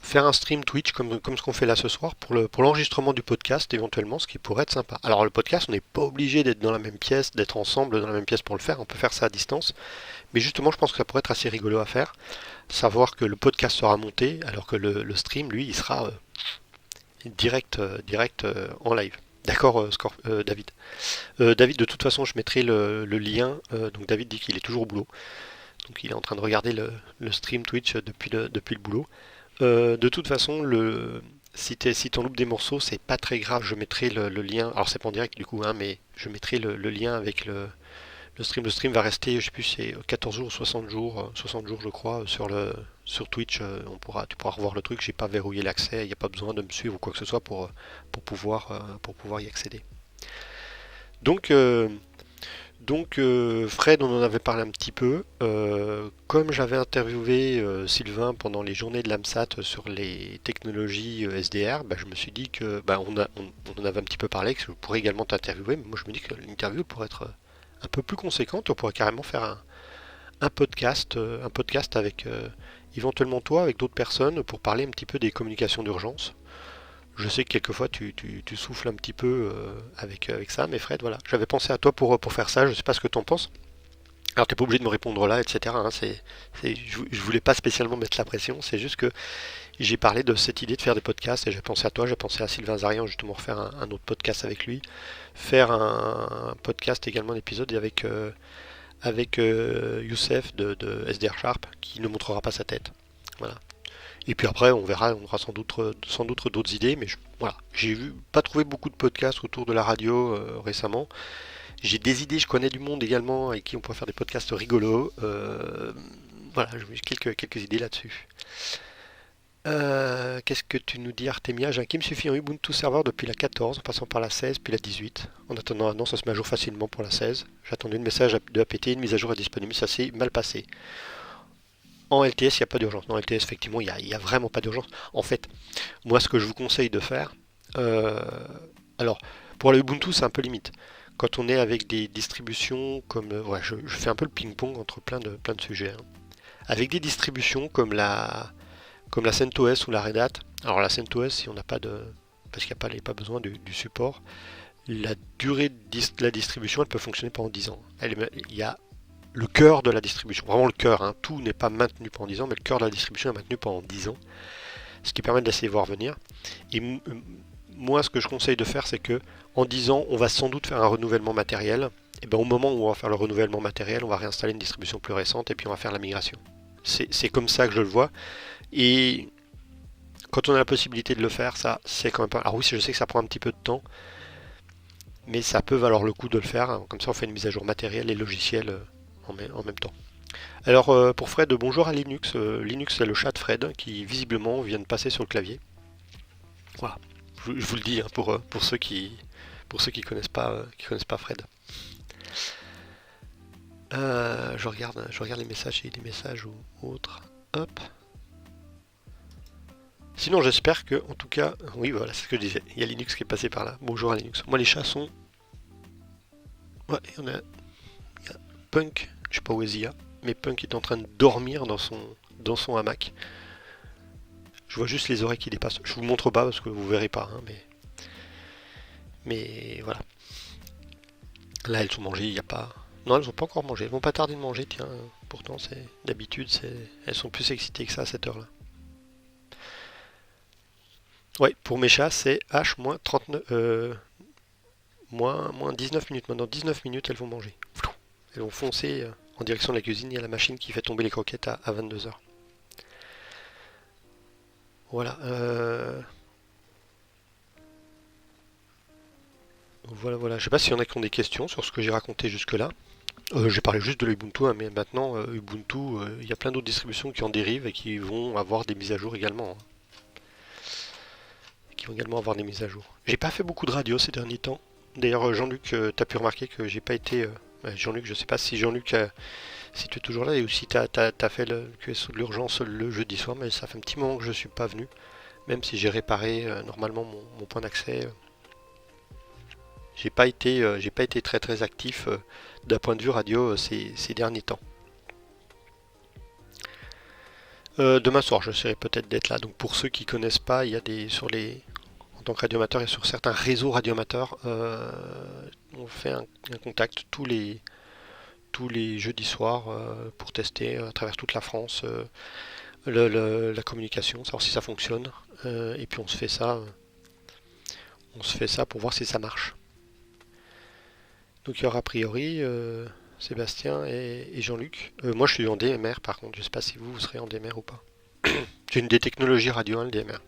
faire un stream Twitch comme ce qu'on fait là ce soir pour l'enregistrement du podcast éventuellement, ce qui pourrait être sympa. Alors le podcast, on n'est pas obligé d'être dans la même pièce, d'être ensemble dans la même pièce pour le faire, on peut faire ça à distance, mais justement je pense que ça pourrait être assez rigolo à faire, savoir que le podcast sera monté alors que le stream lui il sera direct en live. D'accord, David. David, de toute façon, je mettrai le lien. Donc David dit qu'il est toujours au boulot. Donc il est en train de regarder le stream Twitch depuis le boulot. De toute façon, si t'en loupes des morceaux, c'est pas très grave. Je mettrai le lien. Alors c'est pas en direct du coup, hein, mais je mettrai le lien avec le stream. Le stream va rester, je sais plus, c'est 14 jours ou 60 jours je crois, sur Twitch. Tu pourras revoir le truc. J'ai pas verrouillé l'accès. Il n'y a pas besoin de me suivre ou quoi que ce soit pour pouvoir y accéder. Donc, Fred, on en avait parlé un petit peu. Comme j'avais interviewé Sylvain pendant les journées de l'AMSAT sur les technologies SDR, bah, je me suis dit que on en avait un petit peu parlé, que je pourrais également t'interviewer, mais moi je me dis que l'interview pourrait être un peu plus conséquente. On pourrait carrément faire un podcast avec éventuellement toi, avec d'autres personnes, pour parler un petit peu des communications d'urgence. Je sais que quelquefois tu souffles un petit peu avec ça, mais Fred, voilà. J'avais pensé à toi pour faire ça, je sais pas ce que tu en penses. Alors t'es pas obligé de me répondre là, etc. hein, je voulais pas spécialement mettre la pression, c'est juste que j'ai parlé de cette idée de faire des podcasts et j'ai pensé à toi, j'ai pensé à Sylvain Zarian, justement refaire un autre podcast avec lui, faire un podcast également d'épisode avec Youssef de SDR Sharp qui ne montrera pas sa tête. Voilà. Et puis après, on aura sans doute d'autres idées, mais voilà. Pas trouvé beaucoup de podcasts autour de la radio récemment. J'ai des idées, je connais du monde également avec qui on pourrait faire des podcasts rigolos. Voilà, j'ai quelques idées là-dessus. Qu'est-ce que tu nous dis, Artemia? J'ai un qui me suffit en Ubuntu Server depuis la 14, en passant par la 16, puis la 18. En attendant un an, ça se met à jour facilement pour la 16. J'attendais le message de APT, une mise à jour est disponible, ça s'est mal passé. En LTS, il n'y a pas d'urgence. Non, LTS, effectivement, il y a vraiment pas d'urgence. En fait, moi, ce que je vous conseille de faire, euh, alors, pour le Ubuntu, c'est un peu limite. Quand on est avec des distributions comme, ouais, je fais un peu le ping-pong entre plein de sujets. hein. Avec des distributions comme la CentOS ou la Red Hat. Alors la CentOS, si on n'a pas de, parce qu'il n'y a pas besoin du support, la durée de la distribution, elle peut fonctionner pendant 10 ans. Il y a le cœur de la distribution, vraiment le cœur, hein. Tout n'est pas maintenu pendant 10 ans, mais le cœur de la distribution est maintenu pendant 10 ans, ce qui permet de laisser voir venir. Et moi, ce que je conseille de faire, c'est que en 10 ans, on va sans doute faire un renouvellement matériel. Et bien au moment où on va faire le renouvellement matériel, on va réinstaller une distribution plus récente et puis on va faire la migration. C'est comme ça que je le vois. Et quand on a la possibilité de le faire, ça, c'est quand même pas. Alors oui, je sais que ça prend un petit peu de temps, mais ça peut valoir le coup de le faire. Comme ça, on fait une mise à jour matérielle et logicielle en même temps. Alors pour Fred, bonjour à Linux. Linux c'est le chat de Fred qui visiblement vient de passer sur le clavier. Voilà, je vous le dis hein, pour ceux qui connaissent pas Fred. Je regarde les messages et les messages ou autres. Hop. Sinon j'espère que en tout cas, oui voilà c'est ce que je disais. Il y a Linux qui est passé par là. Bonjour à Linux. Moi les chats sont. Ouais, il y a Punk, je sais pas où est Zia, mais Punk est en train de dormir dans son hamac. Je vois juste les oreilles qui dépassent. Je vous montre pas parce que vous verrez pas, hein, mais voilà. Là, elles sont mangées, il n'y a pas. Non, elles ont pas encore mangé. Elles vont pas tarder de manger, tiens. Pourtant, d'habitude, elles sont plus excitées que ça à cette heure-là. Ouais, pour mes chats, c'est H-39, moins 19 minutes. Maintenant, 19 minutes, elles vont manger. Elles vont foncer en direction de la cuisine. Il y a la machine qui fait tomber les croquettes à 22 heures. Voilà. Voilà. Je sais pas s'il y en a qui ont des questions sur ce que j'ai raconté jusque-là. J'ai parlé juste de l'Ubuntu, hein, mais maintenant, Ubuntu, il y a plein d'autres distributions qui en dérivent et qui vont avoir des mises à jour également, hein. Qui vont également avoir des mises à jour. J'ai pas fait beaucoup de radio ces derniers temps. D'ailleurs, Jean-Luc, t'as pu remarquer que j'ai pas été. Jean-Luc, je sais pas si Jean-Luc, si tu es toujours là et ou si t'as fait le QSO de l'urgence le jeudi soir, mais ça fait un petit moment que je suis pas venu. Même si j'ai réparé normalement mon point d'accès, j'ai pas été très très actif d'un point de vue radio ces derniers temps. Demain soir, j'essaierai peut-être d'être là. Donc pour ceux qui connaissent pas, il y a des en tant que radioamateur et sur certains réseaux radioamateurs, on fait un contact tous les jeudis soirs pour tester à travers toute la France la communication, savoir si ça fonctionne. Et puis on se fait ça pour voir si ça marche. Donc il y aura a priori Sébastien et Jean-Luc. Moi je suis en DMR par contre, je sais pas si vous serez en DMR ou pas. C'est une des technologies radio, hein, le DMR.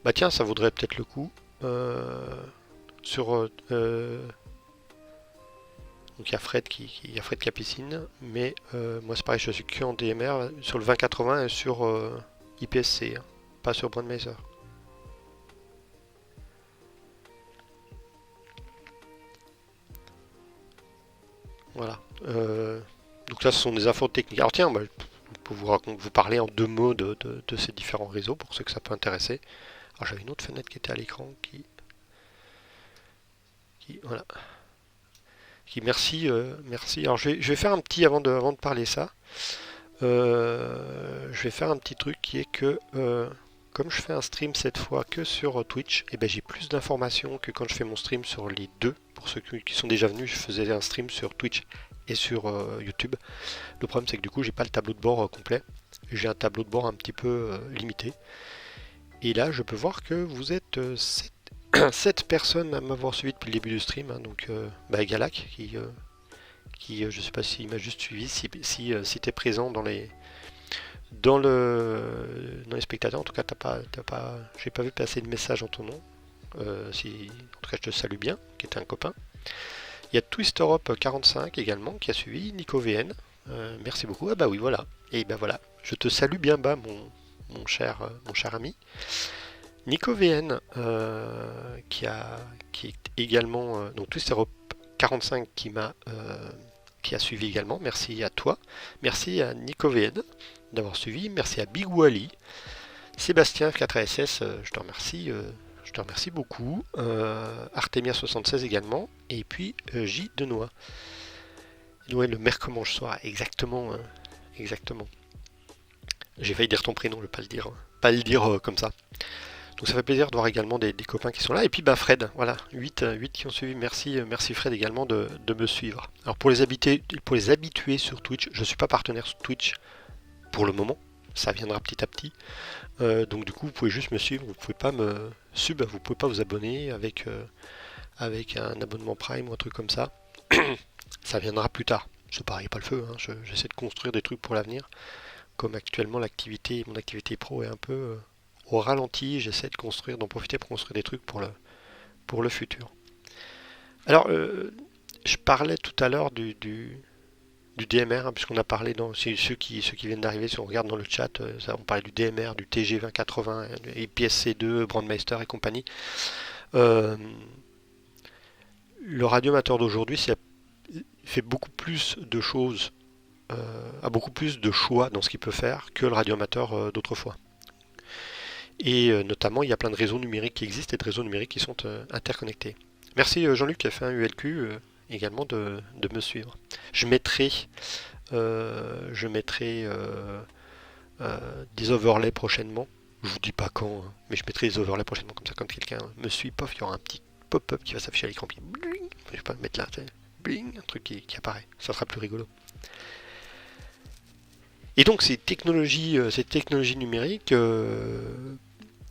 Bah tiens, ça vaudrait peut-être le coup. Sur donc il y a Fred Capicine, mais moi c'est pareil, je suis que en DMR sur le 2080 et sur IPSC, hein, pas sur Brandmeister. Voilà. Donc là, ce sont des infos techniques. Alors tiens, bah, je peux vous parler en deux mots de ces différents réseaux pour ceux que ça peut intéresser. Alors j'avais une autre fenêtre qui était à l'écran voilà, qui merci merci. Alors je vais faire un petit avant de parler ça. Je vais faire un petit truc qui est que comme je fais un stream cette fois que sur Twitch, et ben j'ai plus d'informations que quand je fais mon stream sur les deux. Pour ceux qui sont déjà venus, je faisais un stream sur Twitch et sur YouTube. Le problème c'est que du coup j'ai pas le tableau de bord complet. J'ai un tableau de bord un petit peu limité. Et là je peux voir que vous êtes 7 personnes à m'avoir suivi depuis le début du stream. Hein, donc Galac qui je sais pas s'il m'a juste suivi, si tu es présent dans les spectateurs. En tout cas, j'ai pas vu passer de message en ton nom. En tout cas, je te salue bien, qui était un copain. Il y a Twist Europe 45 également qui a suivi, Nico VN. Merci beaucoup. Ah bah oui, voilà. Et ben voilà, je te salue bien bas, mon cher ami. Nico VN, qui est également donc Twist Europe 45 qui a suivi également. Merci à toi. Merci à Nico VN d'avoir suivi. Merci à Big Wally. Sébastien F4SS, je te remercie beaucoup. Artemia76 également. Et puis J. Denois. Noël le mercomanche soir, exactement. Exactement. J'ai failli dire ton prénom, je ne vais pas le dire. Pas le dire comme ça. Donc ça fait plaisir de voir également des copains qui sont là. Et puis bah Fred, voilà, 8 qui ont suivi. Merci Fred également de me suivre. Alors pour les habitués sur Twitch, je ne suis pas partenaire sur Twitch pour le moment. Ça viendra petit à petit. Donc du coup, vous pouvez juste me suivre. Vous pouvez pas vous pouvez pas vous abonner avec un abonnement Prime ou un truc comme ça. Ça viendra plus tard. Je parie pas le feu. Hein. J'essaie de construire des trucs pour l'avenir. Comme actuellement mon activité pro est un peu au ralenti, j'essaie d'en profiter pour construire des trucs pour le futur. Alors, je parlais tout à l'heure du DMR, hein, puisqu'on a parlé ceux qui viennent d'arriver, si on regarde dans le chat, on parlait du DMR, du TG 2080, et PSC2, Brandmeister et compagnie. Le radioamateur d'aujourd'hui fait beaucoup plus de choses, a beaucoup plus de choix dans ce qu'il peut faire que le radioamateur d'autrefois. Et notamment, il y a plein de réseaux numériques qui existent et de réseaux numériques qui sont interconnectés. Merci Jean-Luc qui a fait un ULQ également de me suivre. Je mettrai des overlays prochainement. Je vous dis pas quand, hein, mais je mettrai des overlays prochainement comme ça quand quelqu'un me suit, pof, il y aura un petit pop-up qui va s'afficher à l'écran, puis bling, je vais pas le mettre là, bling, un truc qui apparaît. Ça sera plus rigolo. Et donc ces technologies numériques, il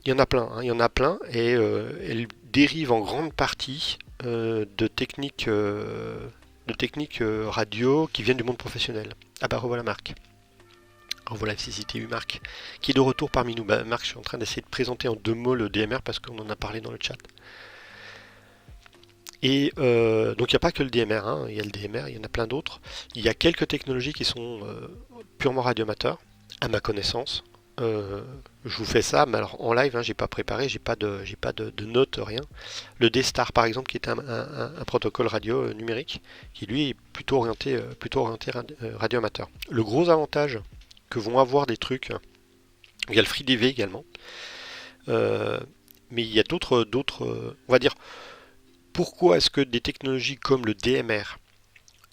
y en a plein, hein, et elles dérivent en grande partie de techniques radio qui viennent du monde professionnel. Ah bah revoilà Marc. Alors voilà, si c'était eu Marc, qui est de retour parmi nous. Bah, Marc, je suis en train d'essayer de présenter en 2 mots le DMR parce qu'on en a parlé dans le chat. Et donc il n'y a pas que le DMR, hein. Il y a le DMR, il y en a plein d'autres. Il y a quelques technologies qui sont purement radioamateurs, à ma connaissance. Euh, je vous fais ça, mais alors en live, hein, j'ai pas préparé, j'ai pas de notes, rien. Le D-Star par exemple, qui est un protocole radio numérique, qui lui est plutôt orienté radioamateur. Le gros avantage que vont avoir des trucs, il y a le FreeDV également, euh, mais il y a on va dire, pourquoi est-ce que des technologies comme le DMR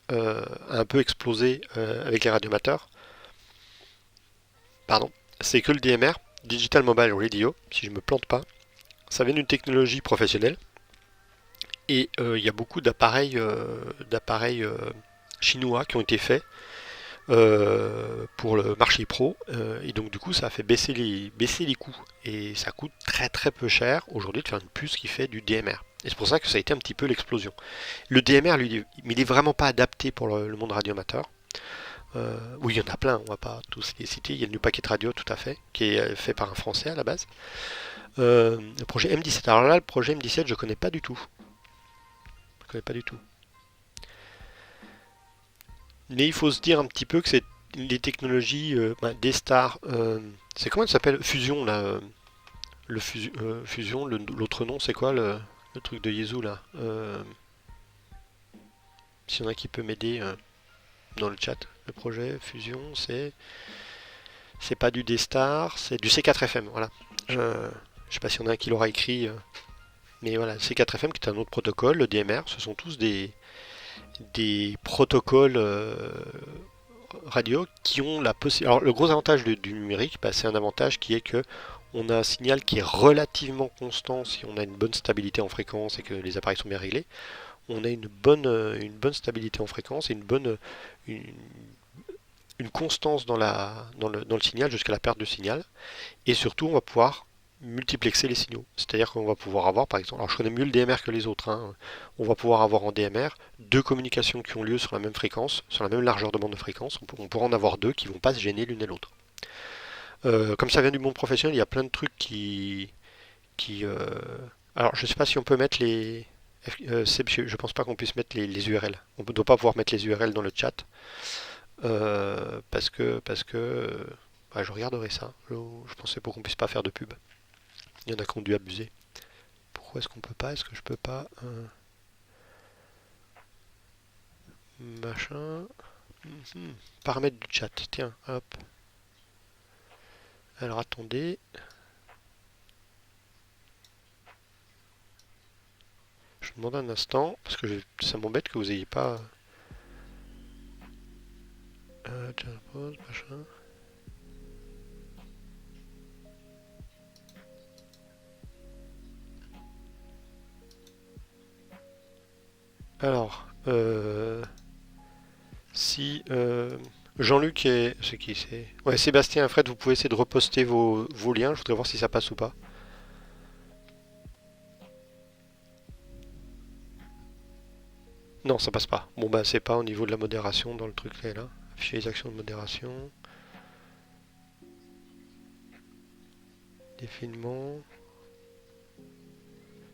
a un peu explosé avec les radioamateurs? Pardon. C'est que le DMR, Digital Mobile Radio, si je ne me plante pas, ça vient d'une technologie professionnelle. Et il y a beaucoup d'appareils chinois qui ont été faits pour le marché pro. Et donc du coup, ça a fait baisser les coûts. Et ça coûte très très peu cher aujourd'hui de faire une puce qui fait du DMR. Et c'est pour ça que ça a été un petit peu l'explosion. Le DMR, lui, il est vraiment pas adapté pour le monde radioamateur. Oui, il y en a plein, on va pas tous les citer. Il y a le New Packet Radio, tout à fait, qui est fait par un Français à la base. Le projet M17. Alors là, le projet M17, je connais pas du tout. Je connais pas du tout. Mais il faut se dire un petit peu que c'est les technologies des stars. C'est comment ça s'appelle? Fusion là. Fusion. L'autre nom, c'est quoi le truc de Yezu là? S'il y en a qui peut m'aider dans le chat. Le projet Fusion, c'est pas du D-Star, c'est du C4FM. Voilà. Je sais pas s'il y en a un qui l'aura écrit. Mais voilà, C4FM qui est un autre protocole, le DMR, ce sont tous des protocoles radio qui ont la possibilité. Alors le gros avantage du numérique, bah, c'est un avantage qui est que on a un signal qui est relativement constant si on a une bonne stabilité en fréquence et que les appareils sont bien réglés. On a une bonne stabilité en fréquence et une, une constance dans le signal jusqu'à la perte de signal. Et surtout, on va pouvoir multiplexer les signaux. C'est-à-dire qu'on va pouvoir avoir, par exemple, alors je connais mieux le DMR que les autres, hein. On va pouvoir avoir en DMR deux communications qui ont lieu sur la même fréquence, sur la même largeur de bande de fréquence. On pourra en avoir deux qui ne vont pas se gêner l'une et l'autre. Comme ça vient du monde professionnel, il y a plein de trucs qui alors je ne sais pas si on peut mettre les... je pense pas qu'on puisse mettre les URL. On ne doit pas pouvoir mettre les URL dans le chat. Parce que bah, je regarderai ça. Je pensais pour qu'on puisse pas faire de pub. Il y en a qui ont dû abuser. Pourquoi est-ce qu'on peut pas? Est-ce que je peux pas machin. Paramètres du chat. Tiens, hop. Alors attendez. Je demande un instant parce que ça m'embête que vous ayez pas. Pause, machin. Alors, si Jean-Luc et... C'est qui c'est? Ouais, Sébastien et Fred, vous pouvez essayer de reposter vos liens. Je voudrais voir si ça passe ou pas. Non, ça passe pas. Bon bah c'est pas au niveau de la modération dans le truc là. Afficher les actions de modération. Défilement.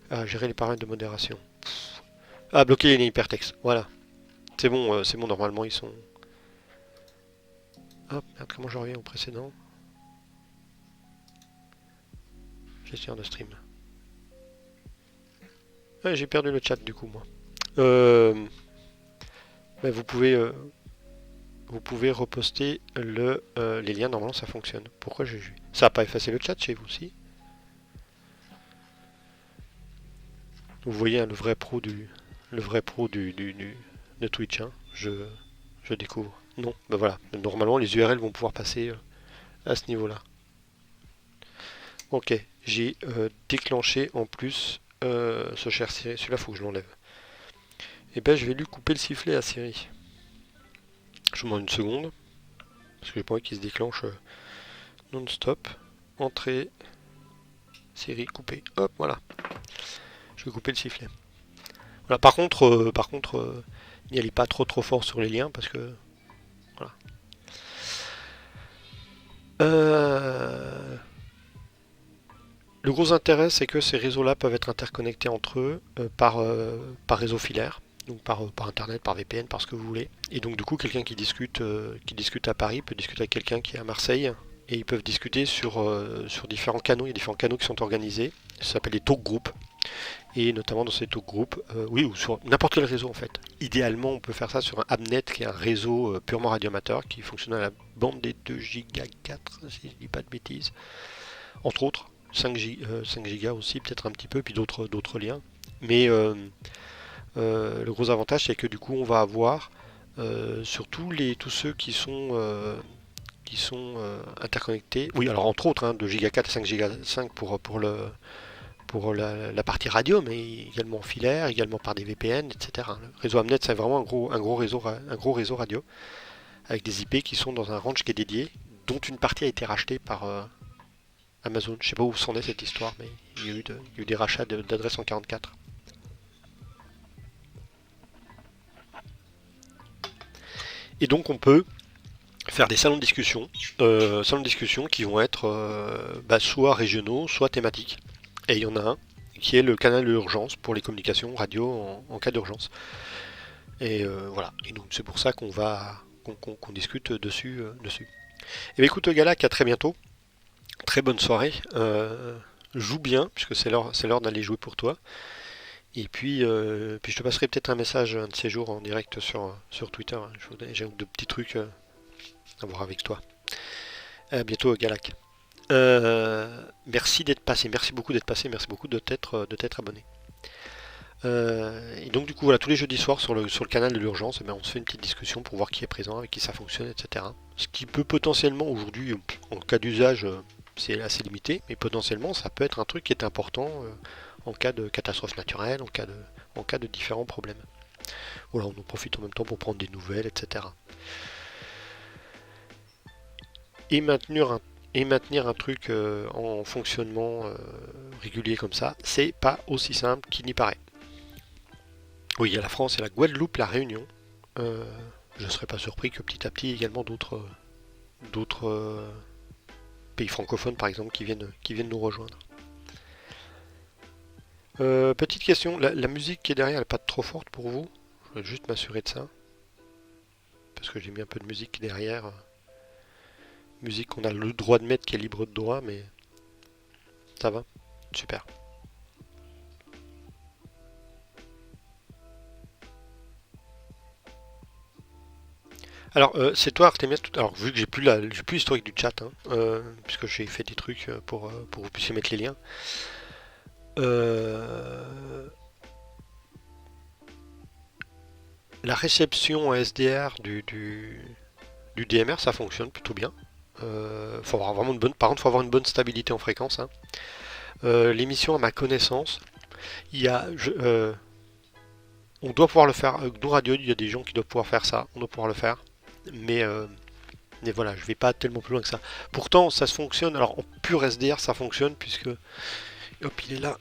Ah, gérer les paramètres de modération. Ah, bloquer les lignes hypertextes. Voilà. C'est bon, normalement ils sont... Hop, merde, comment je reviens au précédent? Gestionnaire de stream. Ouais, j'ai perdu le chat du coup, moi. Ben, vous pouvez reposter les liens, normalement ça fonctionne. Pourquoi j'ai... Ça n'a pas effacé le chat chez vous aussi? Vous voyez hein, le vrai pro de Twitch, hein, je découvre. Non, ben voilà. Normalement les URL vont pouvoir passer à ce niveau-là. Ok, j'ai déclenché en plus ce cher Siri. Celui-là, faut que je l'enlève. Et ben je vais lui couper le sifflet à Siri. Je vous demande une seconde. Parce que j'ai pas envie qu'il se déclenche non-stop. Entrée. Siri, couper. Hop, voilà. Je vais couper le sifflet. Voilà, par contre, n'y allez pas trop fort sur les liens parce que voilà. Euh, Le gros intérêt, c'est que ces réseaux-là peuvent être interconnectés entre eux par réseau filaire, donc par Internet, par VPN, par ce que vous voulez. Et donc du coup, quelqu'un qui discute à Paris peut discuter avec quelqu'un qui est à Marseille, et ils peuvent discuter sur différents canaux. Il y a différents canaux qui sont organisés. Ça s'appelle des talk groups. Et notamment dans ces talk groups, oui, ou sur n'importe quel réseau en fait. Idéalement, on peut faire ça sur un Abnet, qui est un réseau purement radioamateur, qui fonctionne à la bande des 2 Go 4, si je dis pas de bêtises, entre autres. 5 gigas aussi, peut-être un petit peu, puis d'autres liens. Mais le gros avantage, c'est que du coup, on va avoir surtout tous ceux qui sont interconnectés. Oui, alors entre autres, hein, de Giga 4 et 5 Giga 5 pour la partie radio, mais également filaire, également par des VPN, etc. Le réseau Amnet, c'est vraiment un gros réseau radio, avec des IP qui sont dans un range qui est dédié, dont une partie a été rachetée par Amazon. Je sais pas où c'en est cette histoire, mais il y a eu des rachats d'adresses en 44. Et donc on peut faire des salons de discussion qui vont être soit régionaux, soit thématiques. Et il y en a un qui est le canal d'urgence pour les communications radio en cas d'urgence. Et voilà. Et donc c'est pour ça qu'on discute dessus. Et bien écoute Galak, à très bientôt. Très bonne soirée. Joue bien, puisque c'est l'heure d'aller jouer pour toi. Et puis je te passerai peut-être un message un de ces jours en direct sur Twitter. J'ai deux petits trucs à voir avec toi. À bientôt Galak. Merci d'être passé, merci beaucoup d'être passé, merci beaucoup de t'être abonné. Et donc du coup voilà, tous les jeudis soirs sur le canal de l'urgence, on se fait une petite discussion pour voir qui est présent, avec qui ça fonctionne, etc. Ce qui peut potentiellement aujourd'hui, en cas d'usage, c'est assez limité, mais potentiellement ça peut être un truc qui est important en cas de catastrophe naturelle, en cas de différents problèmes. Voilà, on en profite en même temps pour prendre des nouvelles, etc. Et maintenir un truc en fonctionnement régulier comme ça, c'est pas aussi simple qu'il n'y paraît. Oui, il y a la France, il y a la Guadeloupe, la Réunion. Euh, je ne serais pas surpris que petit à petit également d'autres pays francophones par exemple qui viennent nous rejoindre. Petite question, la musique qui est derrière, elle n'est pas trop forte pour vous? Je voudrais juste m'assurer de ça, parce que j'ai mis un peu de musique derrière. Musique qu'on a le droit de mettre, qui est libre de droit, mais ça va. Super. Alors, c'est toi Artemis. Alors, vu que j'ai plus l'historique du chat, hein, puisque j'ai fait des trucs pour que vous puissiez mettre les liens. Euh, la réception en SDR du DMR, ça fonctionne plutôt bien. Faut avoir vraiment par contre, faut avoir une bonne stabilité en fréquence, hein. L'émission, à ma connaissance, il y a, on doit pouvoir le faire. Nous radio, il y a des gens qui doivent pouvoir faire ça. On doit pouvoir le faire, mais mais voilà, je vais pas tellement plus loin que ça. Pourtant, ça se fonctionne. Alors en pur SDR, ça fonctionne puisque, hop, il est là.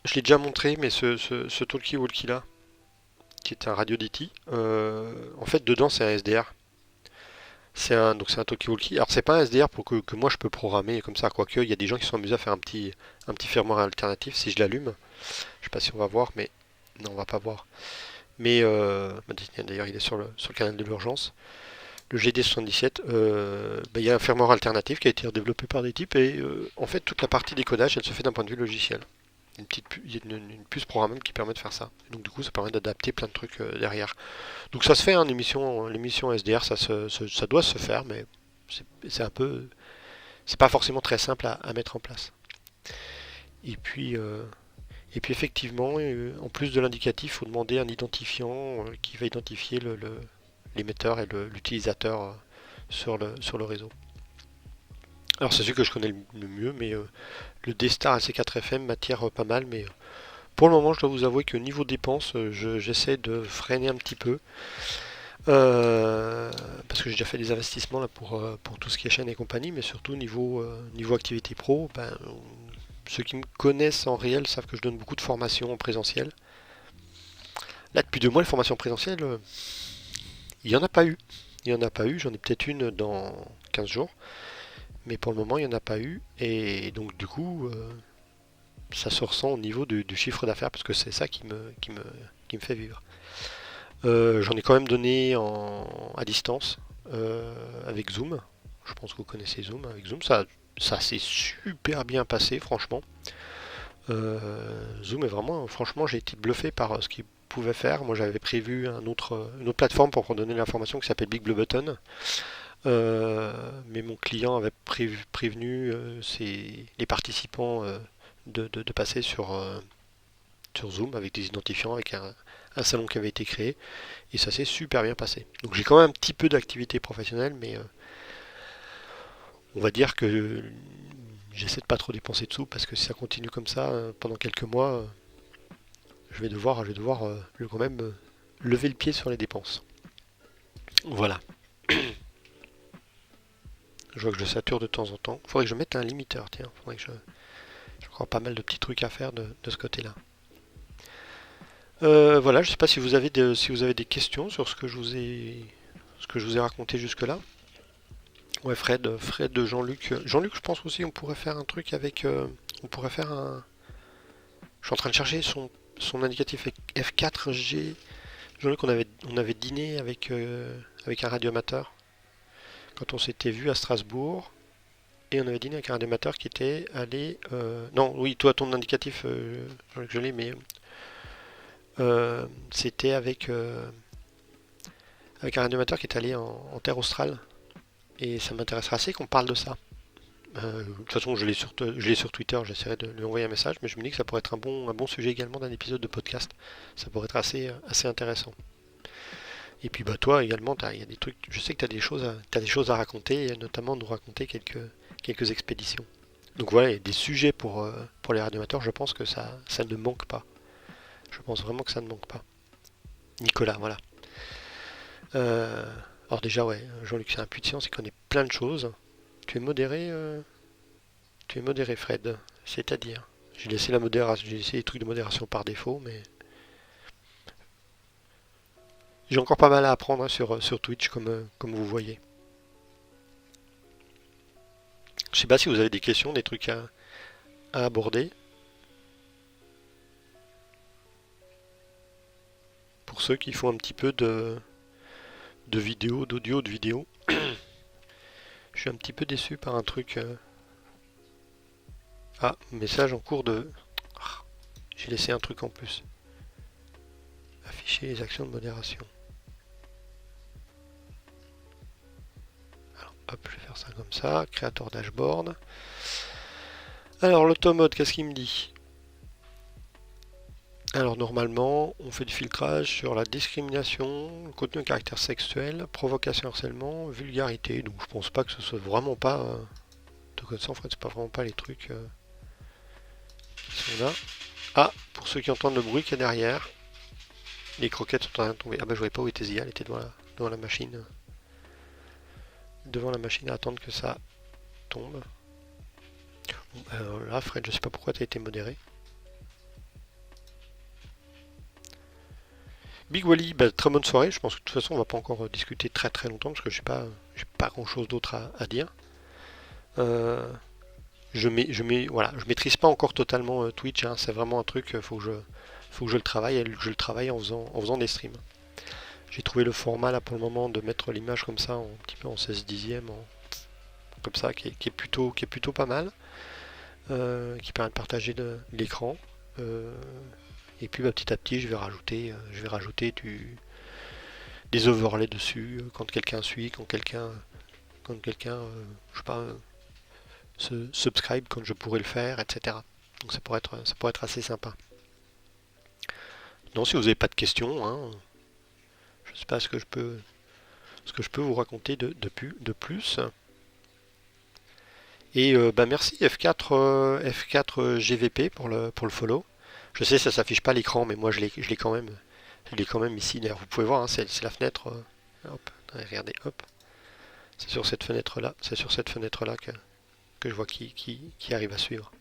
Je l'ai déjà montré, mais ce talkie-walkie là, qui est un radio DT, en fait, dedans, c'est un SDR. Donc c'est un talkie-walkie. Alors c'est pas un SDR pour que moi je peux programmer comme ça, quoique il y a des gens qui sont amusés à faire un petit firmware alternatif si je l'allume. Je sais pas si on va voir, mais non, on va pas voir. Mais d'ailleurs, il est sur le canal de l'urgence. Le GD77, il y a un firmware alternatif qui a été développé par des types, et en fait toute la partie décodage elle se fait d'un point de vue logiciel. Il y a une puce programmable qui permet de faire ça. Donc du coup ça permet d'adapter plein de trucs derrière. Donc ça se fait, hein, l'émission SDR, ça doit se faire, mais c'est un peu, c'est pas forcément très simple à mettre en place. Et puis, euh, et puis effectivement, en plus de l'indicatif, il faut demander un identifiant qui va identifier l'émetteur et l'utilisateur sur le réseau. Alors c'est celui que je connais le mieux, mais le D-Star AC4FM m'attire pas mal, mais pour le moment je dois vous avouer que niveau dépenses, j'essaie de freiner un petit peu, parce que j'ai déjà fait des investissements là pour tout ce qui est chaîne et compagnie, mais surtout niveau activité pro, ceux qui me connaissent en réel savent que je donne beaucoup de formations en présentiel. Là depuis 2 mois, les formations présentielles, il n'y en a pas eu. Il n'y en a pas eu, j'en ai peut-être une dans 15 jours. Mais pour le moment, il n'y en a pas eu. Et donc, du coup, ça se ressent au niveau du chiffre d'affaires, parce que c'est ça qui me fait vivre. J'en ai quand même donné à distance, avec Zoom. Je pense que vous connaissez Zoom. Avec Zoom, ça s'est super bien passé, franchement. Zoom est vraiment, franchement, j'ai été bluffé par ce qu'il pouvait faire. Moi, j'avais prévu une autre plateforme pour donner l'information qui s'appelle Big Blue Button. Mais mon client avait prévenu les participants de passer sur Zoom avec des identifiants, avec un salon qui avait été créé. Et ça s'est super bien passé. Donc j'ai quand même un petit peu d'activité professionnelle, mais on va dire que j'essaie de pas trop dépenser de sous parce que si ça continue comme ça pendant quelques mois, je vais devoir quand même lever le pied sur les dépenses. Voilà. Je vois que je sature de temps en temps. Faudrait que je mette un limiteur, tiens. J'ai encore pas mal de petits trucs à faire de ce côté-là. Voilà, je sais pas si vous avez des questions sur ce que je vous ai raconté jusque-là. Ouais, Fred, Jean-Luc. Jean-Luc, je pense aussi on pourrait faire un truc avec. On pourrait faire un. Je suis en train de chercher son indicatif F4G. Jean-Luc, on avait dîné avec un radioamateur quand on s'était vu à Strasbourg. Et on avait dîné avec un radioamateur qui était allé. Non, oui, toi, ton indicatif, Jean-Luc, je l'ai, mais c'était avec un radioamateur qui est allé en terre australe. Et ça m'intéresserait assez qu'on parle de ça. De toute façon, je l'ai sur Twitter, j'essaierai de lui envoyer un message, mais je me dis que ça pourrait être un bon sujet également d'un épisode de podcast. Ça pourrait être assez intéressant. Et puis bah toi également, il y a des trucs, je sais que t'as des choses à raconter, et notamment nous raconter quelques expéditions. Donc voilà, il y a des sujets pour les radioamateurs, je pense que ça ne manque pas. Je pense vraiment que ça ne manque pas. Nicolas, voilà. Euh, alors déjà, ouais, Jean-Luc, c'est un puits de science, il connaît plein de choses. Tu es modéré, Fred. C'est-à-dire, j'ai laissé la modération, j'ai laissé les trucs de modération par défaut, mais j'ai encore pas mal à apprendre hein, sur Twitch, comme vous voyez. Je sais pas si vous avez des questions, des trucs à aborder. Pour ceux qui font un petit peu de vidéo, d'audio, de vidéo. Je suis un petit peu déçu par un truc. Ah, message en cours de. Ah, j'ai laissé un truc en plus. Afficher les actions de modération. Alors, hop, je vais faire ça comme ça. Créateur dashboard. Alors, l'automode, qu'est-ce qu'il me dit? Alors, normalement, on fait du filtrage sur la discrimination, le contenu à caractère sexuel, provocation, harcèlement, vulgarité. Donc, je pense pas que ce soit vraiment pas. De connaissance, en fait, c'est pas vraiment pas les trucs qui sont là. Ah, pour ceux qui entendent le bruit qu'il y a derrière, les croquettes sont en train de tomber. Ah bah je voyais pas où était Zia, elle était devant la machine. Devant la machine à attendre que ça tombe. Bon, là, Fred, je sais pas pourquoi tu as été modéré. Big Wally, bah, très bonne soirée. Je pense que de toute façon, on va pas encore discuter très très longtemps parce que j'ai pas grand chose d'autre à dire. Euh, voilà, je maîtrise pas encore totalement Twitch. Hein, c'est vraiment un truc, faut que je le travaille. Et je le travaille en faisant des streams. J'ai trouvé le format là pour le moment de mettre l'image comme ça, un petit peu en 16 dixième, comme ça, qui est plutôt pas mal, qui permet de partager l'écran. Euh, et puis bah, petit à petit, je vais rajouter des overlays dessus quand quelqu'un suit, quand quelqu'un, je sais pas, se subscribe quand je pourrais le faire, etc. Donc ça pourrait être assez sympa. Non, si vous n'avez pas de questions, hein, je ne sais pas ce que je peux vous raconter de plus. Et bah merci F4 GVP pour le follow. Je sais ça s'affiche pas à l'écran, mais moi je l'ai quand même ici. D'ailleurs, vous pouvez voir, hein, c'est la fenêtre. Hop, regardez, hop. C'est sur cette fenêtre-là. C'est sur cette fenêtre-là que je vois qui arrive à suivre.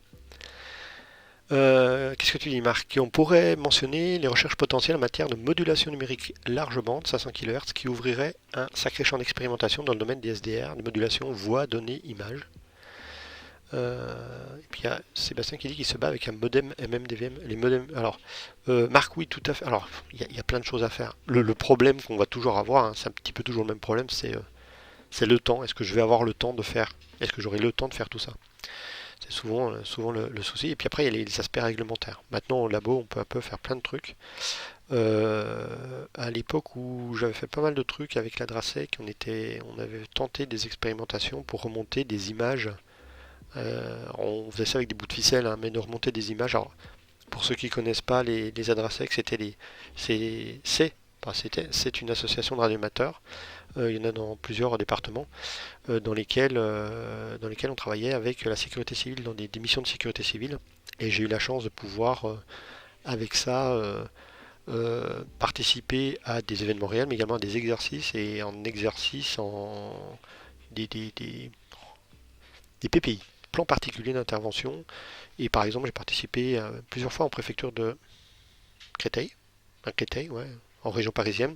Qu'est-ce que tu dis, Marc? On pourrait mentionner les recherches potentielles en matière de modulation numérique large bande, 500 kHz, qui ouvrirait un sacré champ d'expérimentation dans le domaine des SDR, de modulation voix, données, images. Et puis il y a Sébastien qui dit qu'il se bat avec un modem MMDVM. Les modems. Alors, Marc, oui, tout à fait. Alors, il y a plein de choses à faire. Le problème qu'on va toujours avoir, hein, c'est un petit peu toujours le même problème, c'est le temps. Est-ce que je vais avoir le temps de faire? Est-ce que j'aurai le temps de faire tout ça? C'est souvent le souci. Et puis après, il y a les aspects réglementaires. Maintenant, au labo, on peut un peu faire plein de trucs. À l'époque où j'avais fait pas mal de trucs avec la Drasec, on avait tenté des expérimentations pour remonter des images. On faisait ça avec des bouts de ficelle, hein, mais de remonter des images. Alors, pour ceux qui ne connaissent pas les Adrasec, c'est une association de radioamateurs. Il y en a dans plusieurs départements dans lesquels on travaillait avec la sécurité civile, dans des missions de sécurité civile. Et j'ai eu la chance de pouvoir, avec ça, participer à des événements réels, mais également à des exercices, et en exercice, des PPI, plans particuliers d'intervention. Et par exemple, j'ai participé plusieurs fois en préfecture de Créteil, ouais, en région parisienne,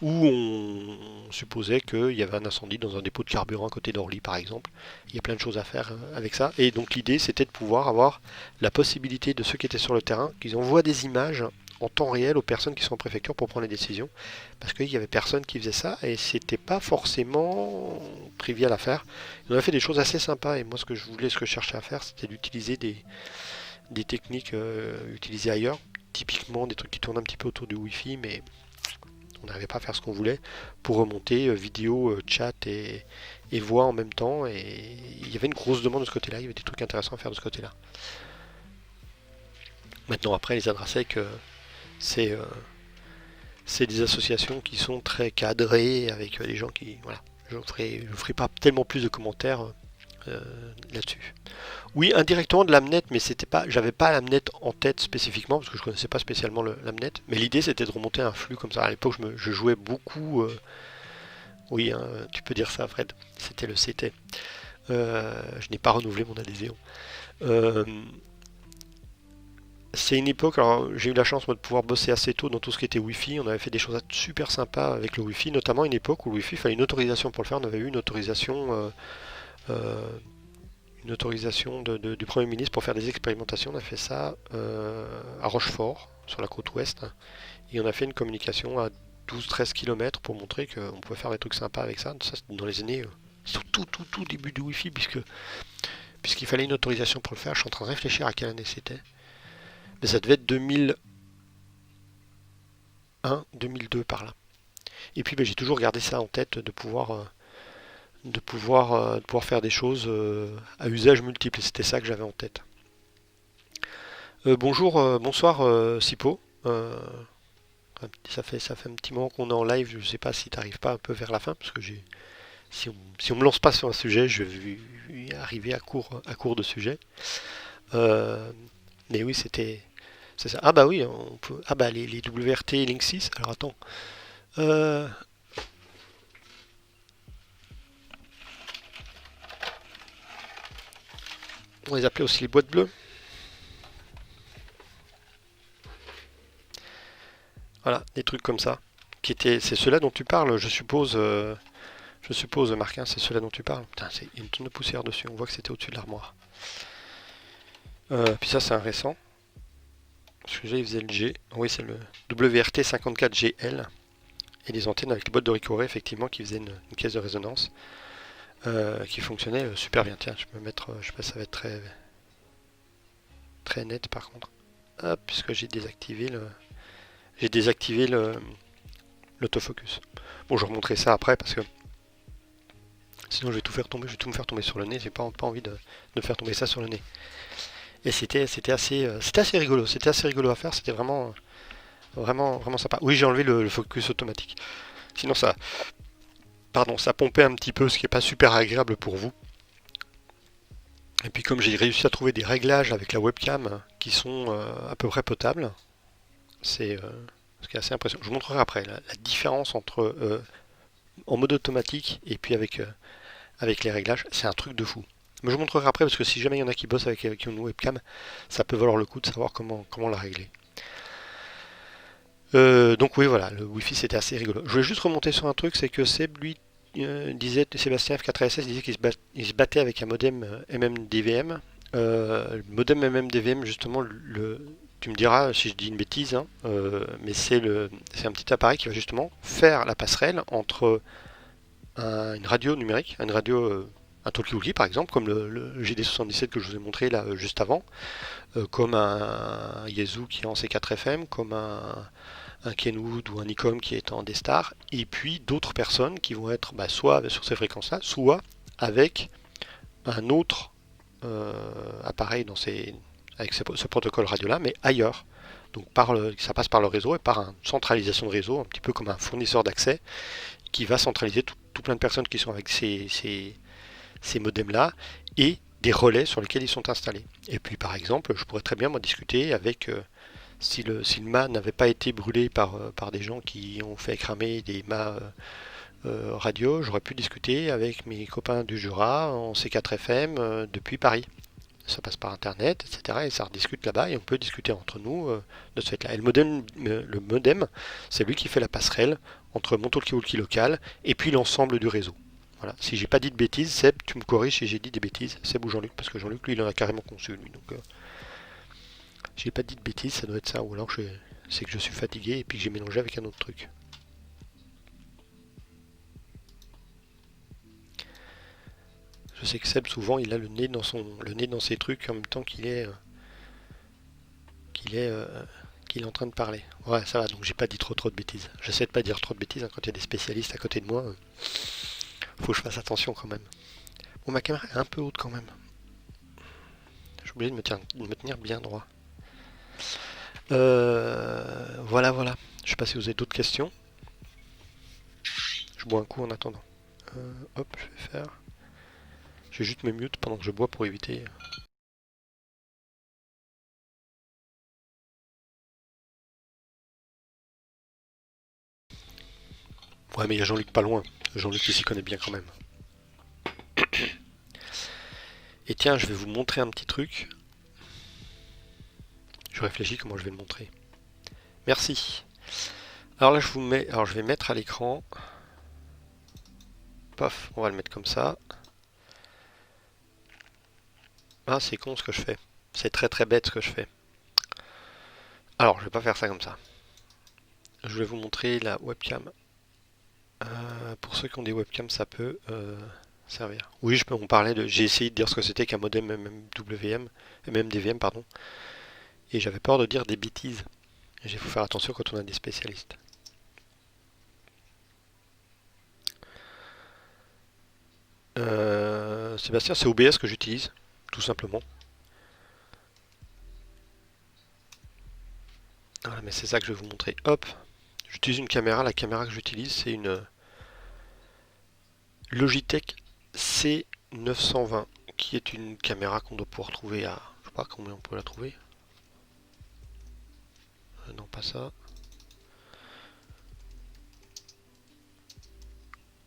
où on supposait qu'il y avait un incendie dans un dépôt de carburant à côté d'Orly, par exemple. Il y a plein de choses à faire avec ça. Et donc l'idée, c'était de pouvoir avoir la possibilité de ceux qui étaient sur le terrain, qu'ils envoient des images en temps réel aux personnes qui sont en préfecture pour prendre les décisions. Parce qu'il y avait personne qui faisait ça et c'était pas forcément trivial à faire. On a fait des choses assez sympas et moi ce que je cherchais à faire, c'était d'utiliser des techniques utilisées ailleurs. Typiquement des trucs qui tournent un petit peu autour du Wi-Fi, mais on n'arrivait pas à faire ce qu'on voulait pour remonter vidéo, chat et voix en même temps. Et il y avait une grosse demande de ce côté-là, il y avait des trucs intéressants à faire de ce côté-là. Maintenant, après, les Adrasec, c'est des associations qui sont très cadrées avec des gens qui. Voilà. Je ferai pas tellement plus de commentaires là-dessus. Oui, indirectement de l'Amnet, mais j'avais pas l'Amnet en tête spécifiquement parce que je connaissais pas spécialement l'Amnet. Mais l'idée c'était de remonter un flux comme ça. À l'époque, je jouais beaucoup. Oui, hein, tu peux dire ça, Fred. C'était le CT. Je n'ai pas renouvelé mon adhésion. Euh, c'est une époque. Alors, j'ai eu la chance moi, de pouvoir bosser assez tôt dans tout ce qui était Wi-Fi. On avait fait des choses super sympas avec le Wi-Fi, notamment une époque où le Wi-Fi il fallait une autorisation pour le faire. On avait eu euh, une autorisation du Premier ministre pour faire des expérimentations. On a fait ça à Rochefort, sur la côte ouest. Et on a fait une communication à 12-13 km pour montrer qu'on pouvait faire des trucs sympas avec ça. Ça, c'était dans les années. Tout début du Wi-Fi, puisqu'il fallait une autorisation pour le faire. Je suis en train de réfléchir à quelle année c'était. Mais ça devait être 2001, 2002 par là. Et puis ben, j'ai toujours gardé ça en tête de pouvoir faire des choses à usage multiple. Et c'était ça que j'avais en tête. Bonsoir Sipo. Ça fait un petit moment qu'on est en live. Je ne sais pas si tu n'arrives pas un peu vers la fin, parce que si on me lance pas sur un sujet, je vais arriver à court de sujet. Euh, mais oui, c'est ça. Ah bah oui, ah bah les WRT Link 6. Alors attends. Euh, on les appelait aussi les boîtes bleues. Voilà, des trucs comme ça. C'est ceux-là dont tu parles, je suppose, Marc, hein, c'est ceux-là dont tu parles. Putain, il y a une tonne de poussière dessus, on voit que c'était au-dessus de l'armoire. Puis ça, c'est un récent. Celui-là, il faisait le G. Oui, c'est le WRT 54GL. Et des antennes avec les boîtes de Ricoré, effectivement, qui faisaient une caisse de résonance qui fonctionnait super bien. Tiens, je peux mettre, je sais pas, ça va être très, très net par contre. Hop, puisque j'ai désactivé l'autofocus. Bon, je remonterai ça après parce que sinon je vais tout faire tomber, je vais tout me faire tomber sur le nez. J'ai pas envie de faire tomber ça sur le nez. Et c'était assez rigolo. C'était assez rigolo à faire. C'était vraiment, vraiment, vraiment sympa. Oui, j'ai enlevé le focus automatique. Sinon ça pompait un petit peu, ce qui n'est pas super agréable pour vous. Et puis comme j'ai réussi à trouver des réglages avec la webcam qui sont à peu près potables, c'est ce qui est assez impressionnant. Je vous montrerai après la différence entre en mode automatique et puis avec les réglages. C'est un truc de fou. Mais je vous montrerai après parce que si jamais il y en a qui bossent avec une webcam, ça peut valoir le coup de savoir comment la régler. Donc oui, voilà, le Wi-Fi c'était assez rigolo. Je voulais juste remonter sur un truc, c'est que Seb, lui, Sébastien F4SS disait il se battait avec un modem MMDVM. Le modem MMDVM, justement, tu me diras si je dis une bêtise, hein, mais c'est un petit appareil qui va justement faire la passerelle entre une radio numérique, un talkie-walkie par exemple, comme le GD77 que je vous ai montré là juste avant, comme un Yazoo qui est en C4 FM, comme un Kenwood ou un Nikon qui est en D-Star, et puis d'autres personnes qui vont être soit sur ces fréquences-là, soit avec un autre appareil avec ce protocole radio-là, mais ailleurs. Donc ça passe par le réseau et par une centralisation de réseau, un petit peu comme un fournisseur d'accès qui va centraliser tout plein de personnes qui sont avec ces modems-là et des relais sur lesquels ils sont installés. Et puis par exemple, je pourrais très bien moi discuter avec si le mât n'avait pas été brûlé par des gens qui ont fait cramer des mâts radio, j'aurais pu discuter avec mes copains du Jura en C4 FM depuis Paris. Ça passe par internet, etc. Et ça rediscute là-bas et on peut discuter entre nous de ce fait-là. Et le modem, c'est lui qui fait la passerelle entre mon talkie-walkie local et puis l'ensemble du réseau. Voilà. Si j'ai pas dit de bêtises, Seb, tu me corriges si j'ai dit des bêtises. Seb ou Jean-Luc, parce que Jean-Luc, lui, il en a carrément conçu, lui. Donc, j'ai pas dit de bêtises, ça doit être ça. Ou alors, c'est que je suis fatigué et puis que j'ai mélangé avec un autre truc. Je sais que Seb, souvent, il a le nez dans ses trucs en même temps qu'il est, euh, qu'il est en train de parler. Ouais, ça va, donc j'ai pas dit trop de bêtises. J'essaie de pas dire trop de bêtises hein, quand il y a des spécialistes à côté de moi. Faut que je fasse attention quand même. Bon, ma caméra est un peu haute quand même. J'ai oublié de me tenir bien droit. Voilà, voilà. Je sais pas si vous avez d'autres questions. Je bois un coup en attendant. Hop, je vais faire. Je vais juste me mute pendant que je bois pour éviter. Ouais, mais il y a Jean-Luc pas loin. Jean-Luc il s'y connaît bien quand même. Et tiens, je vais vous montrer un petit truc. Je réfléchis comment je vais le montrer. Merci. Alors là, je vais mettre à l'écran. Paf, on va le mettre comme ça. Ah, c'est con ce que je fais. C'est très très bête ce que je fais. Alors, je vais pas faire ça comme ça. Je vais vous montrer la webcam. Pour ceux qui ont des webcams, ça peut servir. Oui, on parlait de. J'ai essayé de dire ce que c'était qu'un modem MMDVM, pardon. Et j'avais peur de dire des bêtises. Il faut faire attention quand on a des spécialistes. Sébastien, c'est OBS que j'utilise, tout simplement. Voilà, mais c'est ça que je vais vous montrer. Hop, j'utilise une caméra. La caméra que j'utilise, c'est une Logitech C920, qui est une caméra qu'on doit pouvoir trouver à... Je sais pas combien on peut la trouver. Non, pas ça.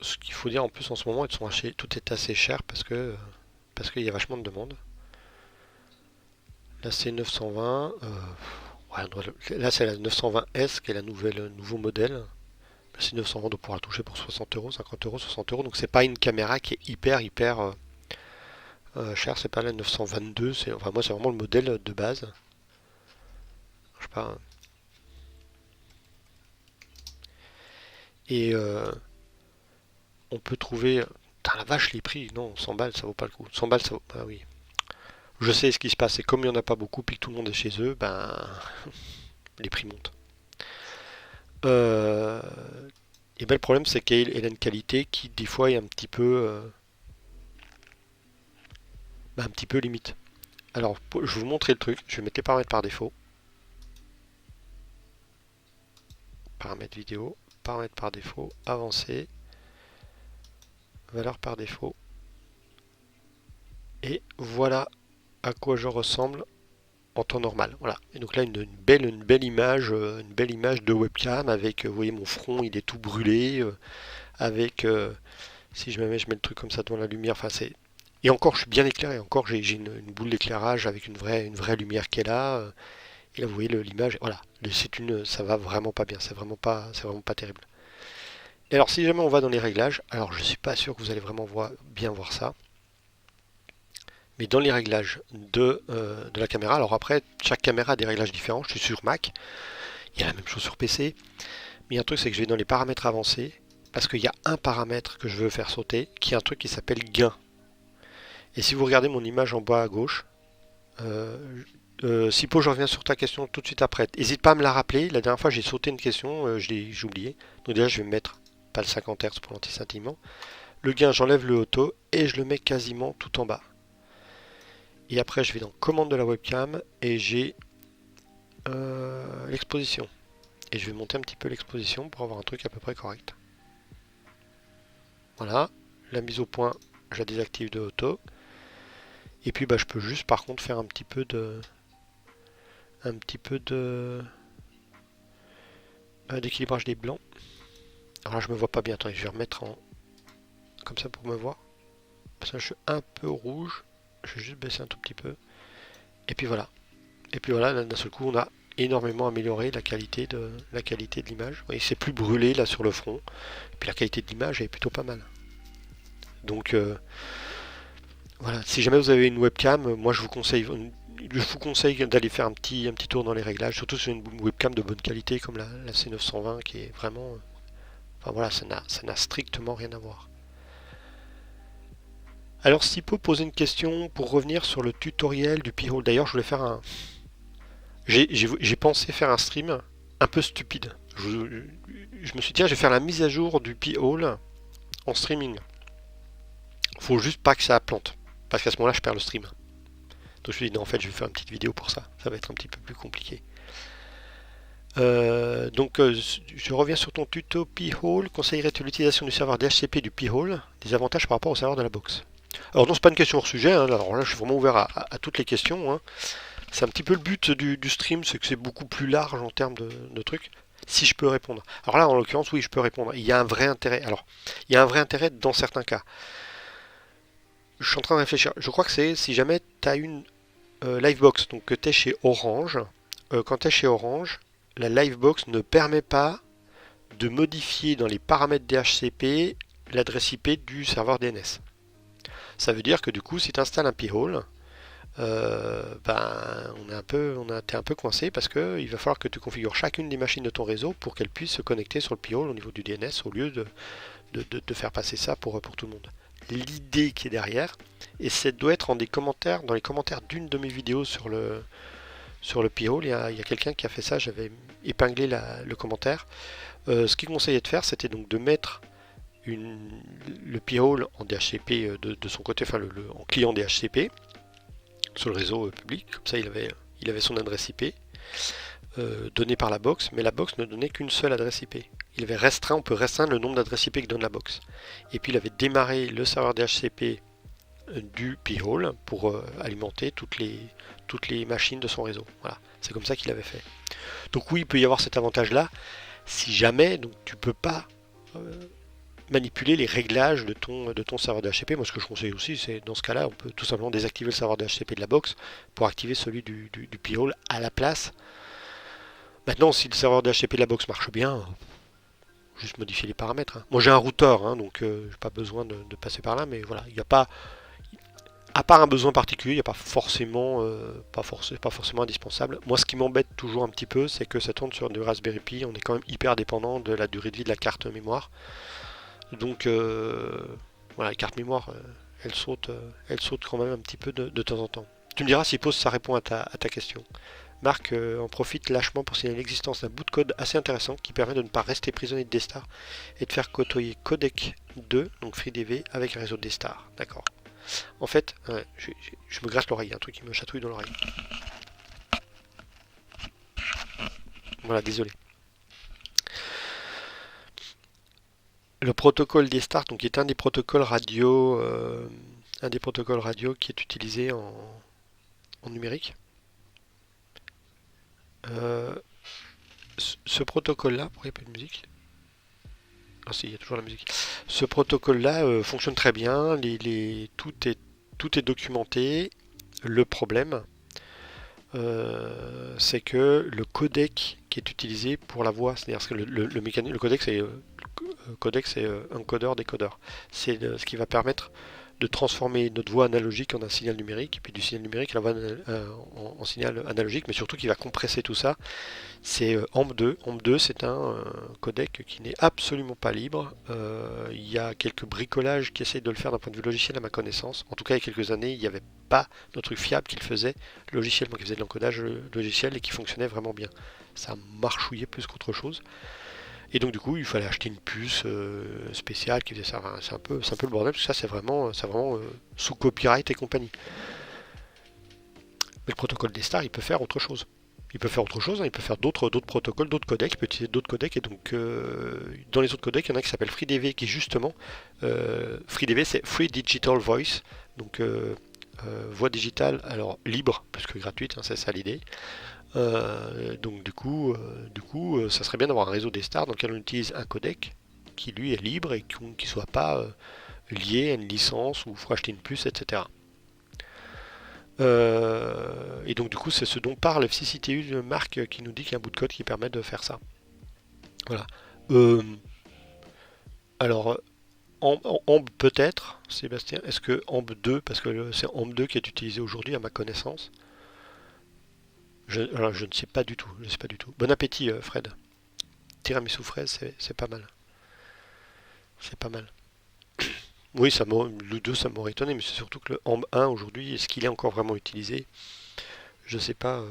Ce qu'il faut dire en plus en ce moment, tout est assez cher parce qu'il y a vachement de demandes. La C920, ouais, là c'est la 920S qui est le nouveau modèle. La C920 doit pouvoir la toucher pour 60 euros, 50 euros, 60 euros. Donc c'est pas une caméra qui est hyper chère. C'est pas la 922. Enfin moi c'est vraiment le modèle de base. Je sais pas. Et on peut trouver. Putain, la vache, les prix. Non, 100 balles, ça vaut pas le coup. 100 balles, ça vaut. Bah oui. Je sais ce qui se passe. Et comme il n'y en a pas beaucoup, puis que tout le monde est chez eux, ben. Les prix montent. Euh, et ben le problème, c'est qu'elle a une qualité qui, des fois, est un petit peu limite. Alors, je vais vous montrer le truc. Je vais mettre les paramètres par défaut. Paramètres vidéo. Paramètres par défaut. Avancé. Valeur par défaut. Et voilà à quoi je ressemble en temps normal. Voilà. Et donc là, une belle image de webcam avec, vous voyez, mon front, il est tout brûlé, avec, si je mets le truc comme ça devant la lumière, enfin Et encore, je suis bien éclairé. Encore, j'ai une boule d'éclairage avec une vraie lumière qui est là. Et là, vous voyez l'image. Voilà, ça va vraiment pas bien. C'est vraiment pas terrible. Et alors, si jamais on va dans les réglages, alors je suis pas sûr que vous allez vraiment bien voir ça. Mais dans les réglages de la caméra, alors après, chaque caméra a des réglages différents. Je suis sur Mac. Il y a la même chose sur PC. Mais il y a un truc, c'est que je vais dans les paramètres avancés. Parce qu'il y a un paramètre que je veux faire sauter, qui est un truc qui s'appelle gain. Et si vous regardez mon image en bas à gauche, Sipo, je reviens sur ta question tout de suite après. N'hésite pas à me la rappeler. La dernière fois, j'ai sauté une question, j'ai oublié. Donc déjà, je vais me mettre pas le 50 Hz pour l'anti-scintillement. Le gain, j'enlève le auto et je le mets quasiment tout en bas. Et après, je vais dans commande de la webcam et j'ai l'exposition. Et je vais monter un petit peu l'exposition pour avoir un truc à peu près correct. Voilà, la mise au point, je la désactive de auto. Et puis je peux juste par contre faire un petit peu d'équilibrage des blancs. Alors là je me vois pas bien, attendez, je vais remettre en comme ça pour me voir. Parce que je suis un peu rouge, je vais juste baisser un tout petit peu. Et puis voilà. Et puis voilà, d'un seul coup on a énormément amélioré la qualité de l'image. Vous voyez, c'est plus brûlé là sur le front. Et puis la qualité de l'image est plutôt pas mal. Donc voilà, si jamais vous avez une webcam, moi je vous conseille d'aller faire un petit tour dans les réglages, surtout sur une webcam de bonne qualité comme la C920 qui est vraiment... Enfin voilà, ça n'a strictement rien à voir. Alors Sipo posait une question pour revenir sur le tutoriel du P-Hole. D'ailleurs, je voulais faire un... J'ai pensé faire un stream un peu stupide. Je me suis dit, tiens, je vais faire la mise à jour du P-Hole en streaming. Faut juste pas que ça plante. Parce qu'à ce moment-là, je perds le stream. Donc je me suis dit, non, en fait, je vais faire une petite vidéo pour ça. Ça va être un petit peu plus compliqué. Je reviens sur ton tuto P-Hole. Conseillerais-tu l'utilisation du serveur DHCP du P-Hole? Des avantages par rapport au serveur de la box? Alors non, c'est pas une question hors sujet. Hein. Alors là, je suis vraiment ouvert à toutes les questions. Hein. C'est un petit peu le but du stream, c'est que c'est beaucoup plus large en termes de trucs. Si je peux répondre. Alors là, en l'occurrence, oui, je peux répondre. Il y a un vrai intérêt. Alors, il y a un vrai intérêt dans certains cas. Je suis en train de réfléchir. Je crois que c'est si jamais tu as une Livebox, donc que tu es chez Orange. Quand tu es chez Orange, la Livebox ne permet pas de modifier dans les paramètres DHCP l'adresse IP du serveur DNS. Ça veut dire que du coup, si tu installes un P-Hole, t'es un peu coincé parce qu'il va falloir que tu configures chacune des machines de ton réseau pour qu'elle puisse se connecter sur le P-Hole au niveau du DNS au lieu de faire passer ça pour tout le monde. L'idée qui est derrière, et ça doit être dans les commentaires d'une de mes vidéos sur le P-Hole, il y a quelqu'un qui a fait ça, j'avais épinglé le commentaire. Ce qu'il conseillait de faire, c'était donc de mettre le P-Hole en DHCP de son côté, enfin en client DHCP, sur le réseau public, comme ça il avait son adresse IP donnée par la box, mais la box ne donnait qu'une seule adresse IP. On peut restreindre le nombre d'adresses IP que donne la box. Et puis il avait démarré le serveur DHCP du P-Hole pour alimenter toutes les machines de son réseau. Voilà, c'est comme ça qu'il avait fait. Donc oui, il peut y avoir cet avantage-là, si jamais donc tu peux pas manipuler les réglages de ton serveur DHCP. Moi, ce que je conseille aussi, c'est dans ce cas-là, on peut tout simplement désactiver le serveur DHCP de la box pour activer celui du P-Hole à la place. Maintenant, si le serveur DHCP de la box marche bien, juste modifier les paramètres. Hein. Moi, j'ai un routeur, hein, donc j'ai pas besoin de passer par là, mais voilà, il n'y a pas, à part un besoin particulier, il n'y a pas forcément, pas forcément indispensable. Moi, ce qui m'embête toujours un petit peu, c'est que ça tourne sur du Raspberry Pi, on est quand même hyper dépendant de la durée de vie de la carte mémoire. Donc voilà, la carte mémoire, elle saute quand même un petit peu de temps en temps. Tu me diras si ça répond à ta question. Marc en profite lâchement pour signaler l'existence d'un bout de code assez intéressant qui permet de ne pas rester prisonnier de D-Star et de faire côtoyer Codec 2, donc FreeDV, avec un réseau D-Star. D'accord. En fait, je me gratte l'oreille, il y a un truc qui me chatouille dans l'oreille. Voilà, désolé. Le protocole D-Star, donc, est un des protocoles radio qui est utilisé en numérique. Ce protocole-là, pourquoi il n'y a pas de musique? Ah si, il y a toujours la musique. Ce protocole-là fonctionne très bien, tout est tout est documenté. Le problème, c'est que le codec qui est utilisé pour la voix, c'est-à-dire que le codec, c'est encodeur-décodeur. C'est ce qui va permettre de transformer notre voix analogique en un signal numérique, puis du signal numérique en signal analogique, mais surtout qui va compresser tout ça. C'est AMP2. AMP2, c'est un codec qui n'est absolument pas libre. Il y a quelques bricolages qui essayent de le faire d'un point de vue logiciel à ma connaissance. En tout cas, il y a quelques années, il n'y avait pas de truc fiable qui le faisait logiciellement, qui faisait de l'encodage logiciel et qui fonctionnait vraiment bien. Ça marchouillait plus qu'autre chose. Et donc du coup, il fallait acheter une puce spéciale qui faisait ça. Enfin, c'est un peu le bordel, parce que ça, c'est vraiment sous copyright et compagnie. Mais le protocole des stars, il peut faire autre chose. Il peut faire autre chose, hein, il peut faire d'autres protocoles, d'autres codecs, il peut utiliser d'autres codecs, et donc dans les autres codecs, il y en a qui s'appelle FreeDV, qui justement, FreeDV c'est Free Digital Voice, donc voix digitale, alors libre, plus que gratuite, hein, c'est ça l'idée. Donc du coup, ça serait bien d'avoir un réseau des stars dans lequel on utilise un codec qui lui est libre et qui ne soit pas lié à une licence ou il faut acheter une puce, etc. Et donc du coup c'est ce dont parle FCCTU de Marc qui nous dit qu'il y a un bout de code qui permet de faire ça. Voilà. Alors AMP peut-être, Sébastien, est-ce que AMP2, parce que c'est AMP2 qui est utilisé aujourd'hui à ma connaissance. Alors, je ne sais pas du tout, je ne sais pas du tout. Bon appétit Fred. Tiramisu fraise, c'est pas mal. C'est pas mal. Oui, le 2 ça m'aurait étonné, mais c'est surtout que le AMP1 aujourd'hui, est-ce qu'il est encore vraiment utilisé? Je sais pas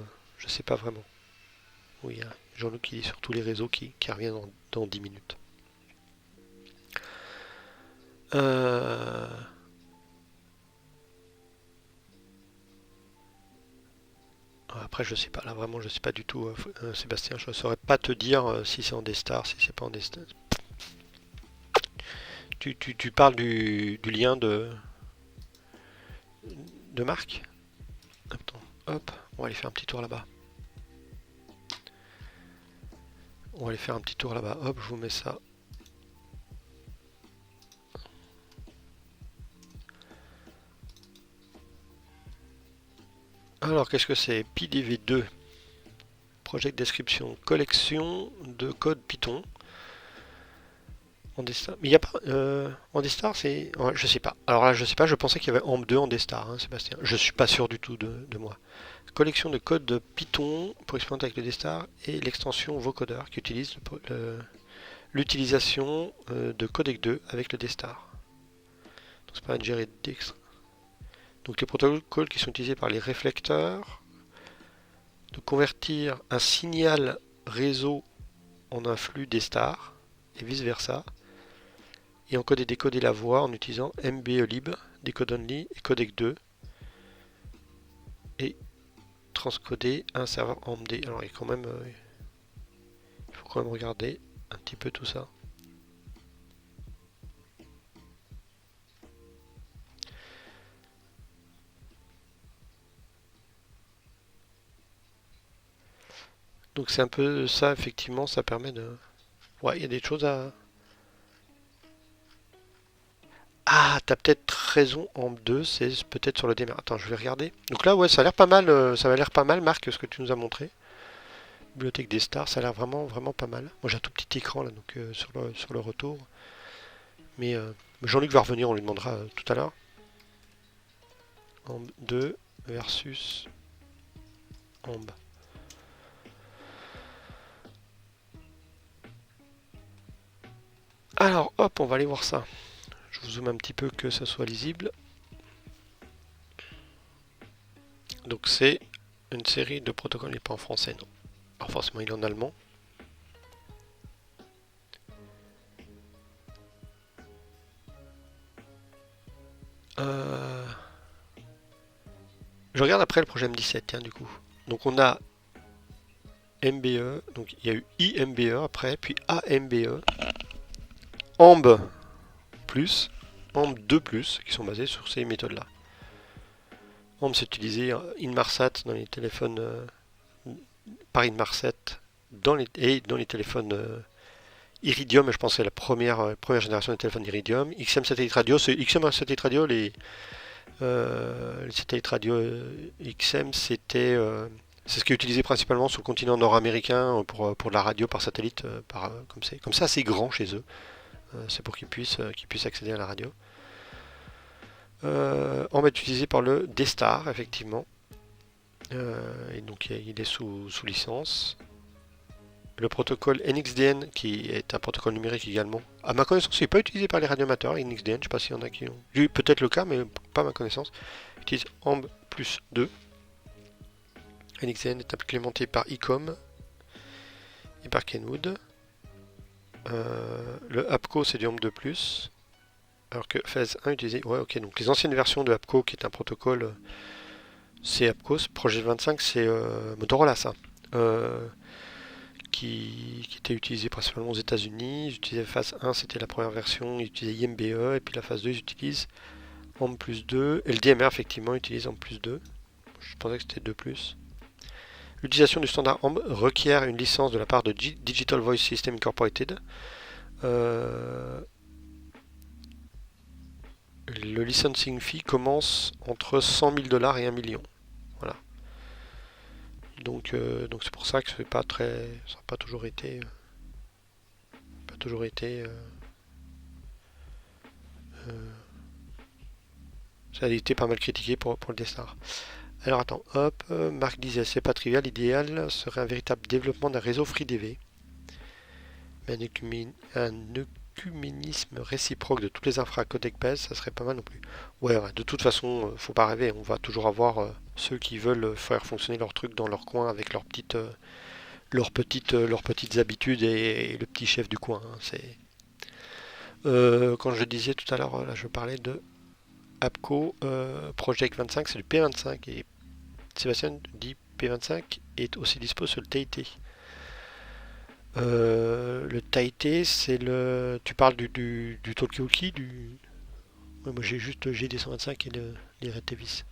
vraiment. Oui, il y a Jean-Luc qui dit sur tous les réseaux qui revient dans 10 minutes. Euh, Après, je sais pas, là vraiment, je sais pas du tout, Sébastien, je ne saurais pas te dire si c'est en D-Star, si c'est pas en D-Star. Tu parles du lien de Marc? Attends, hop, on va aller faire un petit tour là-bas. On va aller faire un petit tour là-bas. Hop, je vous mets ça. Alors, qu'est-ce que c'est? PDV2. Project Description. Collection de code Python. En D-Star. Mais il n'y a pas. En D-Star, c'est. Ouais, je sais pas. Alors là, je sais pas, je pensais qu'il y avait AMP2 en D-Star, hein, Sébastien. Je suis pas sûr du tout de moi. Collection de code de Python pour expérimenter avec le D-Star et l'extension Vocodeur qui utilise l'utilisation de codec 2 avec le D-Star. Donc ça permet de gérer donc les protocoles qui sont utilisés par les réflecteurs, de convertir un signal réseau en un flux D-Star et vice versa, et encoder et décoder la voix en utilisant MBElib, Decode Only et codec 2, et transcoder un serveur AMD. Alors il faut quand même regarder un petit peu tout ça. Donc c'est un peu ça, effectivement, ça permet de... Ouais, il y a des choses à... Ah, t'as peut-être raison, en 2, c'est peut-être sur le démarrage. Attends, je vais regarder. Donc là, ouais, ça a l'air pas mal, ça a l'air pas mal, Marc, ce que tu nous as montré. Bibliothèque des stars, ça a l'air vraiment, vraiment pas mal. Moi, j'ai un tout petit écran, là, donc sur le retour. Mais Jean-Luc va revenir, on lui demandera tout à l'heure. AMB 2 versus AMB. Alors, hop, on va aller voir ça. Je vous zoome un petit peu que ça soit lisible. Donc c'est une série de protocoles, il n'est pas en français, non. Alors forcément, il est en allemand. Je regarde après le projet M17, tiens, du coup. Donc on a MBE, donc il y a eu IMBE après, puis AMBE, AMB+, AMB2+, qui sont basés sur ces méthodes-là. AMB c'est utilisé Inmarsat dans les téléphones par Inmarsat et dans les téléphones Iridium, je pense que c'est la première génération des téléphones Iridium. XM Satellite Radio, c'est XM Satellite Radio, Le satellite radio XM, c'est ce qui est utilisé principalement sur le continent nord-américain pour de la radio par satellite, comme ça, c'est grand chez eux. C'est pour qu'ils puissent accéder à la radio. On va être utilisé par le D-Star, effectivement. Et donc il est sous licence. Le protocole NXDN, qui est un protocole numérique également. À ma connaissance, il n'est pas utilisé par les radioamateurs, NXDN. Je ne sais pas s'il y en a qui ont. J'ai eu peut-être le cas, mais pas à ma connaissance. Il utilise AMB plus 2. NXDN est implémenté par ICOM et par Kenwood. Le APCO, c'est du AMB 2+. Alors que Phase 1 utilisé. Ouais, ok. Donc les anciennes versions de APCO, qui est un protocole, c'est APCO. Projet 25, c'est Motorola, ça. Qui était utilisé principalement aux États-Unis. Ils utilisaient phase 1, c'était la première version, ils utilisaient IMBE, et puis la phase 2, ils utilisent AMB plus 2, et le DMR, effectivement, utilise AMB plus 2. Je pensais que c'était 2 plus. L'utilisation du standard AMB requiert une licence de la part de Digital Voice System Incorporated. Le licensing fee commence entre 100 000 $ et 1 million. Voilà. Donc c'est pour ça que ça n'a pas toujours été, ça a été pas mal critiqué pour le D-Star. Alors attends, hop, Marc disait, c'est pas trivial, l'idéal serait un véritable développement d'un réseau FreeDV, mais un œcuménisme réciproque de toutes les infra-codecs base, ça serait pas mal non plus. Ouais, de toute façon, faut pas rêver, on va toujours avoir ceux qui veulent faire fonctionner leur truc dans leur coin avec leurs petites habitudes et le petit chef du coin. Quand je disais tout à l'heure, là je parlais de APCO Project 25, c'est du P25 et Sébastien dit P25 est aussi dispo sur le TIT. Le TIT, c'est le. Tu parles du Talkie-Walkie Ouais, moi j'ai juste le GD125 et les Red Davis.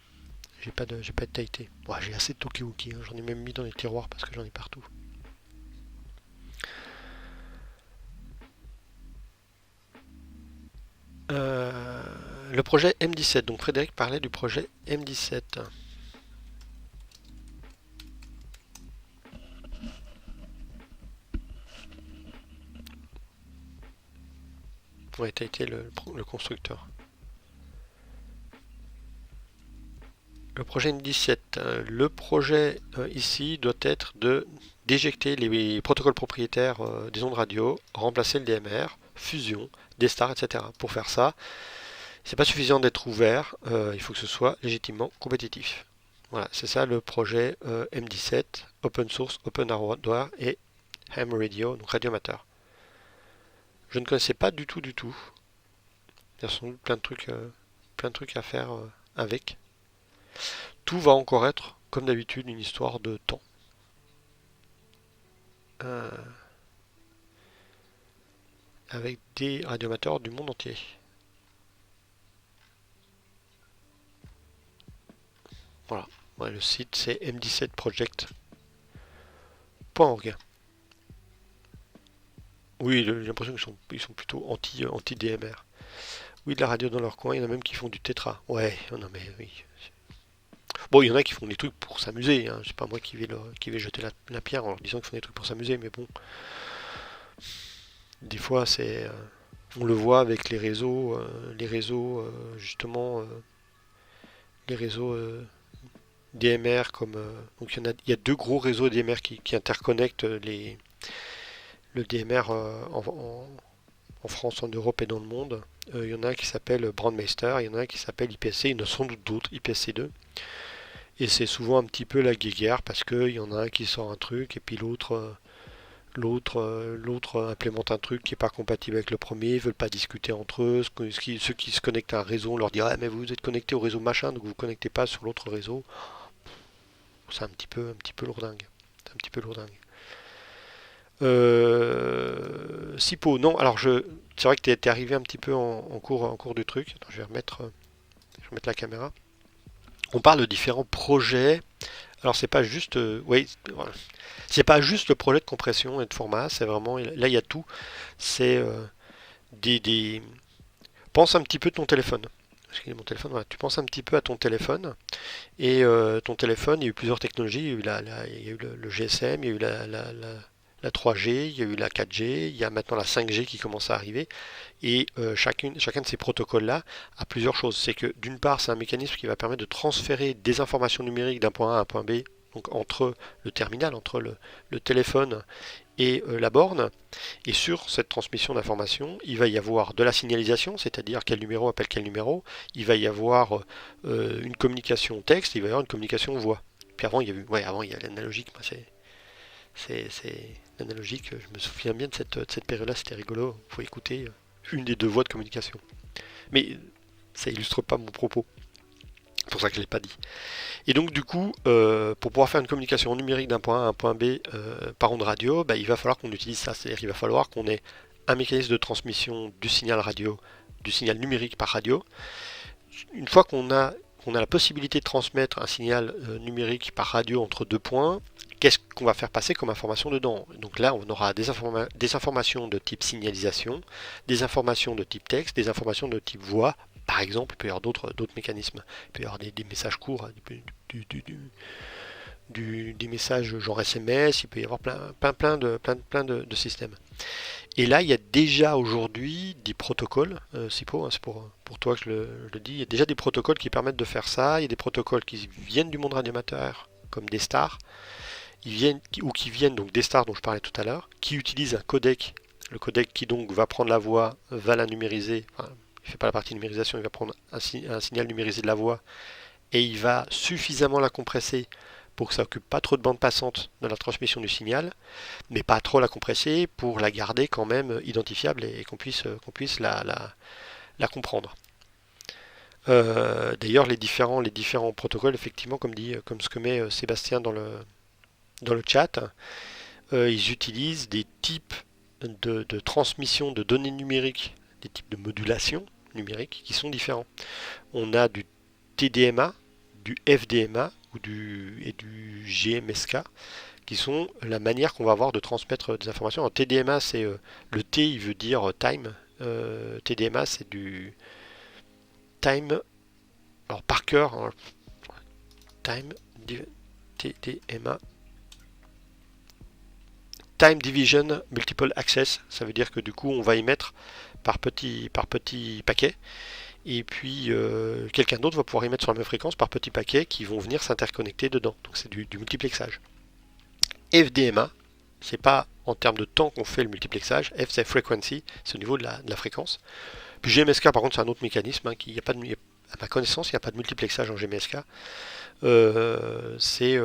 J'ai pas de TIT. Ouais, j'ai assez de Talkie-Walkie, hein. J'en ai même mis dans les tiroirs parce que j'en ai partout. Le projet M17. Donc Frédéric parlait du projet M17. Ouais, t'as été le constructeur. Le projet M17. Le projet ici doit être d'éjecter les protocoles propriétaires des ondes radio, remplacer le DMR, fusion, D-Star, etc. Pour faire ça, c'est pas suffisant d'être ouvert, il faut que ce soit légitimement compétitif. Voilà, c'est ça le projet M17, open source, open hardware et ham radio, donc radio amateur. Je ne connaissais pas du tout. Il y a sans doute plein de trucs à faire avec. Tout va encore être, comme d'habitude, une histoire de temps. Euh, avec des radioamateurs du monde entier. Voilà. Ouais, le site c'est m17project.org. Oui, j'ai l'impression qu'ils sont plutôt anti-DMR. Oui, de la radio dans leur coin, il y en a même qui font du tétra. Ouais, non mais oui. Bon, il y en a qui font des trucs pour s'amuser, hein. C'est pas moi qui vais jeter la pierre en leur disant qu'ils font des trucs pour s'amuser, mais bon, des fois on le voit avec justement, les réseaux DMR comme donc il y a deux gros réseaux DMR qui interconnectent le DMR en France, en Europe et dans le monde. Il y en a un qui s'appelle Brandmeister, il y en a un qui s'appelle IPSC, il y en a sans doute d'autres, IPSC2. Et c'est souvent un petit peu la guéguerre parce qu'il y en a un qui sort un truc et puis l'autre implémente un truc qui n'est pas compatible avec le premier, ils veulent pas discuter entre eux. Ceux qui se connectent à un réseau, on leur dit ah mais vous êtes connecté au réseau machin, donc vous ne vous connectez pas sur l'autre réseau. C'est un petit peu lourdingue. C'est un petit peu lourdingue. Sipo, non, alors c'est vrai que tu es arrivé un petit peu en cours du truc. Attends, je vais remettre la caméra. On parle de différents projets. Alors c'est pas juste, oui, voilà. C'est pas juste le projet de compression et de format, c'est vraiment, là il y a tout. C'est des. Pense un petit peu de ton téléphone. mon téléphone, voilà, tu penses un petit peu à ton téléphone, et ton téléphone, il y a eu plusieurs technologies, il y a eu, il y a eu le GSM, il y a eu la 3G, il y a eu la 4G, il y a maintenant la 5G qui commence à arriver, et chacun de ces protocoles-là a plusieurs choses. C'est que d'une part, c'est un mécanisme qui va permettre de transférer des informations numériques d'un point A à un point B, donc entre le terminal, entre le téléphone et la borne. Et sur cette transmission d'informations, il va y avoir de la signalisation, c'est-à-dire quel numéro appelle quel numéro. Il va y avoir une communication texte, il va y avoir une communication voix. Puis avant, il y a eu, ouais, avant il y a l'analogique. C'est l'analogique. Je me souviens bien de cette période-là, c'était rigolo. Vous pouvez écouter une des deux voies de communication. Mais ça illustre pas mon propos. C'est pour ça que je ne l'ai pas dit. Et donc du coup, pour pouvoir faire une communication numérique d'un point A à un point B par onde radio, bah, il va falloir qu'on utilise ça. C'est-à-dire qu'il va falloir qu'on ait un mécanisme de transmission du signal radio, du signal numérique par radio. Une fois qu'on a la possibilité de transmettre un signal numérique par radio entre deux points, qu'est-ce qu'on va faire passer comme information dedans? Donc là, on aura des informations de type signalisation, des informations de type texte, des informations de type voix. Par exemple, il peut y avoir d'autres mécanismes. Il peut y avoir des messages courts, des messages genre SMS, il peut y avoir plein de systèmes. Et là, il y a déjà aujourd'hui des protocoles, Sipo, hein, c'est pour toi que je le dis, il y a déjà des protocoles qui permettent de faire ça. Il y a des protocoles qui viennent du monde radioamateur, comme des stars, qui viennent donc des stars dont je parlais tout à l'heure, qui utilisent un codec, le codec qui donc va prendre la voix, va la numériser, enfin, il ne fait pas la partie numérisation, il va prendre un signal numérisé de la voix, et il va suffisamment la compresser pour que ça occupe pas trop de bande passante dans la transmission du signal, mais pas trop la compresser pour la garder quand même identifiable et qu'on puisse la comprendre. D'ailleurs, les différents protocoles, effectivement, comme ce que met Sébastien dans le chat, ils utilisent des types de transmission de données numériques, des types de modulation numérique qui sont différents. On a du TDMA, du FDMA et du GMSK qui sont la manière qu'on va avoir de transmettre des informations. En TDMA, c'est le T, il veut dire time. TDMA, c'est du time. Alors par cœur, hein, time TDMA. Time Division Multiple Access, ça veut dire que du coup on va émettre par petit paquet, et puis quelqu'un d'autre va pouvoir émettre sur la même fréquence par petits paquets qui vont venir s'interconnecter dedans. Donc c'est du multiplexage. FDMA, c'est pas en termes de temps qu'on fait le multiplexage, F c'est frequency, c'est au niveau de la fréquence. Puis GMSK par contre c'est un autre mécanisme, hein, à ma connaissance il n'y a pas de multiplexage en GMSK. C'est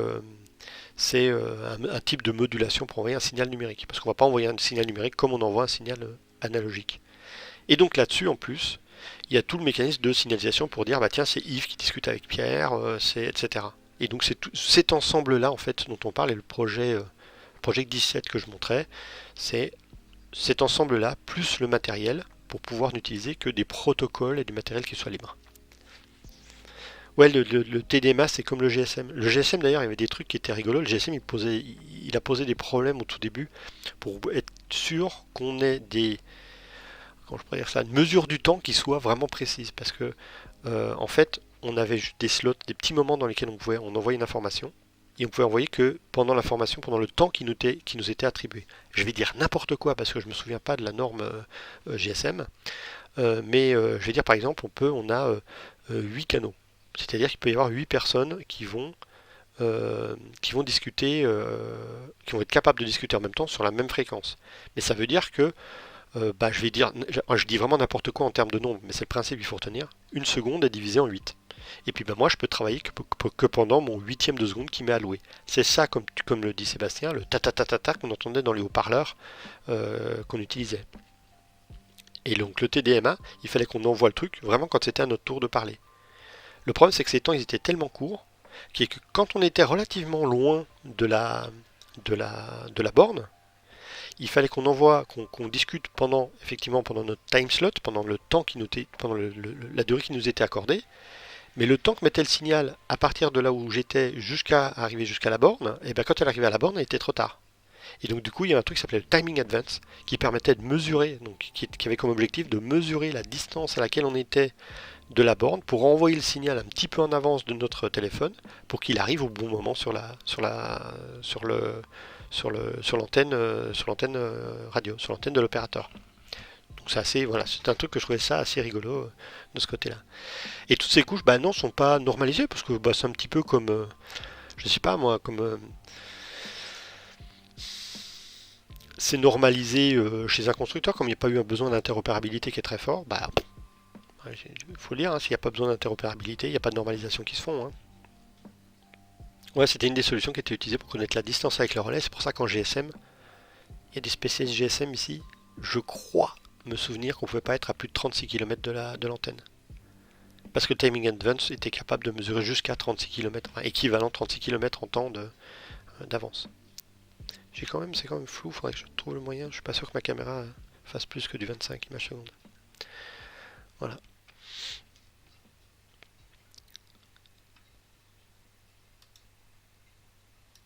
un type de modulation pour envoyer un signal numérique, parce qu'on ne va pas envoyer un signal numérique comme on envoie un signal analogique. Et donc là-dessus, en plus, il y a tout le mécanisme de signalisation pour dire, bah tiens, c'est Yves qui discute avec Pierre, etc. Et donc c'est cet ensemble-là, en fait, dont on parle, et le projet 17 que je montrais, c'est cet ensemble-là, plus le matériel, pour pouvoir n'utiliser que des protocoles et du matériel qui soit libre. Ouais, le TDMA, c'est comme le GSM. Le GSM, d'ailleurs, il y avait des trucs qui étaient rigolos. Le GSM, il a posé des problèmes au tout début pour être sûr qu'on ait comment je pourrais dire ça, une mesure du temps qui soit vraiment précise. Parce que, en fait, on avait juste des slots, des petits moments dans lesquels on envoyait une information. Et on pouvait envoyer que pendant l'information, pendant le temps qui nous était attribué. Je vais dire n'importe quoi parce que je ne me souviens pas de la norme GSM. Mais je vais dire, par exemple, on a 8 canaux. C'est-à-dire qu'il peut y avoir 8 personnes qui vont discuter, qui vont être capables de discuter en même temps sur la même fréquence. Mais ça veut dire que, je dis vraiment n'importe quoi en termes de nombre, mais c'est le principe qu'il faut retenir. Une seconde est divisée en 8. Et puis moi je peux travailler que pendant mon huitième de seconde qui m'est alloué. C'est ça, comme le dit Sébastien, le ta-ta-ta-ta-ta qu'on entendait dans les haut-parleurs qu'on utilisait. Et donc le TDMA, il fallait qu'on envoie le truc vraiment quand c'était à notre tour de parler. Le problème, c'est que ces temps, ils étaient tellement courts que quand on était relativement loin de la borne, il fallait qu'on discute pendant notre time slot, pendant le temps pendant la durée qui nous était accordée. Mais le temps que mettait le signal à partir de là où j'étais jusqu'à arriver jusqu'à la borne, et bien quand elle arrivait à la borne, elle était trop tard. Et donc du coup, il y a un truc qui s'appelait le timing advance, qui permettait de mesurer, donc qui avait comme objectif de mesurer la distance à laquelle on était de la borne pour envoyer le signal un petit peu en avance de notre téléphone pour qu'il arrive au bon moment sur l'antenne radio, sur l'antenne de l'opérateur. Donc c'est assez, voilà, c'est un truc que je trouvais ça assez rigolo de ce côté-là. Et toutes ces couches, bah non, sont pas normalisées parce que bah, c'est un petit peu comme, je sais pas moi, comme c'est normalisé chez un constructeur, comme il n'y a pas eu un besoin d'interopérabilité qui est très fort, bah il faut le dire, hein, s'il n'y a pas besoin d'interopérabilité, il n'y a pas de normalisation qui se font. Hein. Ouais, c'était une des solutions qui était utilisée pour connaître la distance avec le relais. C'est pour ça qu'en GSM, il y a des spécialistes GSM ici. Je crois me souvenir qu'on ne pouvait pas être à plus de 36 km de l'antenne. Parce que le Timing Advance était capable de mesurer jusqu'à 36 km, enfin, équivalent 36 km en temps d'avance. C'est quand même flou, il faudrait que je trouve le moyen. Je suis pas sûr que ma caméra fasse plus que du 25 images secondes. Voilà.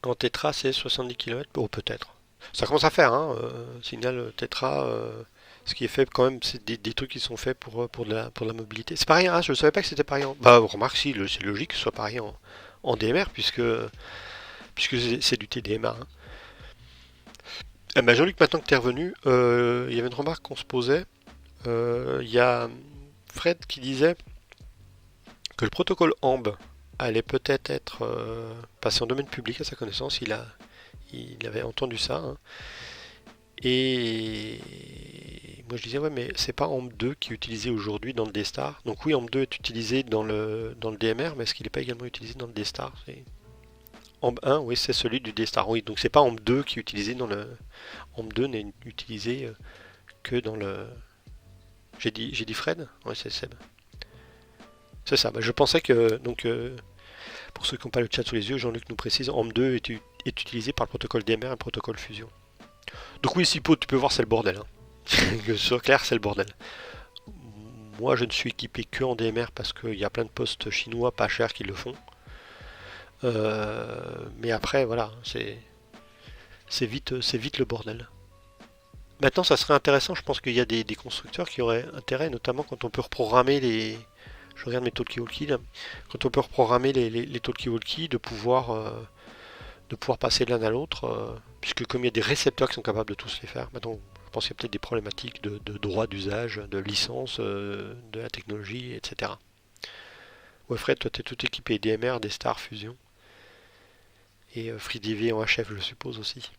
En tétra, c'est 70 km. Oh, peut-être. Ça commence à faire, hein. Signal tétra. Ce qui est fait quand même, c'est des trucs qui sont faits pour de la mobilité. C'est pareil, hein, je ne savais pas que c'était pareil. Bah, remarque, si, c'est logique que ce soit pareil en DMR, puisque c'est du TDMA. Hein. Eh ben, Jean-Luc, maintenant que tu es revenu, il y avait une remarque qu'on se posait. Il y a Fred qui disait que le protocole AMB allait peut-être être, passé en domaine public à sa connaissance. Il avait entendu ça. Hein. Et moi je disais, ouais, mais c'est pas AMB2 qui est utilisé aujourd'hui dans le D-Star. Donc oui, AMB2 est utilisé dans le DMR, mais est-ce qu'il n'est pas également utilisé dans le D-Star? AMB1, oui, c'est celui du D-Star. Oui, donc c'est pas AMB2 qui est utilisé dans le. AMB2 n'est utilisé que dans le. J'ai dit Fred? Ouais, c'est Seb. C'est ça, bah, je pensais que. Donc, pour ceux qui n'ont pas le chat sous les yeux, Jean-Luc nous précise, AMB2 est utilisé par le protocole DMR et le protocole Fusion. Donc oui, Sipo, tu peux voir, c'est le bordel. Hein. Que ce soit clair, c'est le bordel. Moi, je ne suis équipé que en DMR parce qu'il y a plein de postes chinois pas chers qui le font. Mais après, voilà, c'est vite le bordel. Maintenant, ça serait intéressant, je pense qu'il y a des constructeurs qui auraient intérêt, notamment quand on peut reprogrammer les. Je regarde mes talkie-walkie là. Quand on peut reprogrammer les talkie-walkie, de pouvoir passer de l'un à l'autre, puisque comme il y a des récepteurs qui sont capables de tous les faire, maintenant je pense qu'il y a peut-être des problématiques de droit d'usage, de licence, de la technologie, etc. Ouais Fred, toi tu es tout équipé DMR, des Star Fusion, et FreeDV en HF je suppose aussi.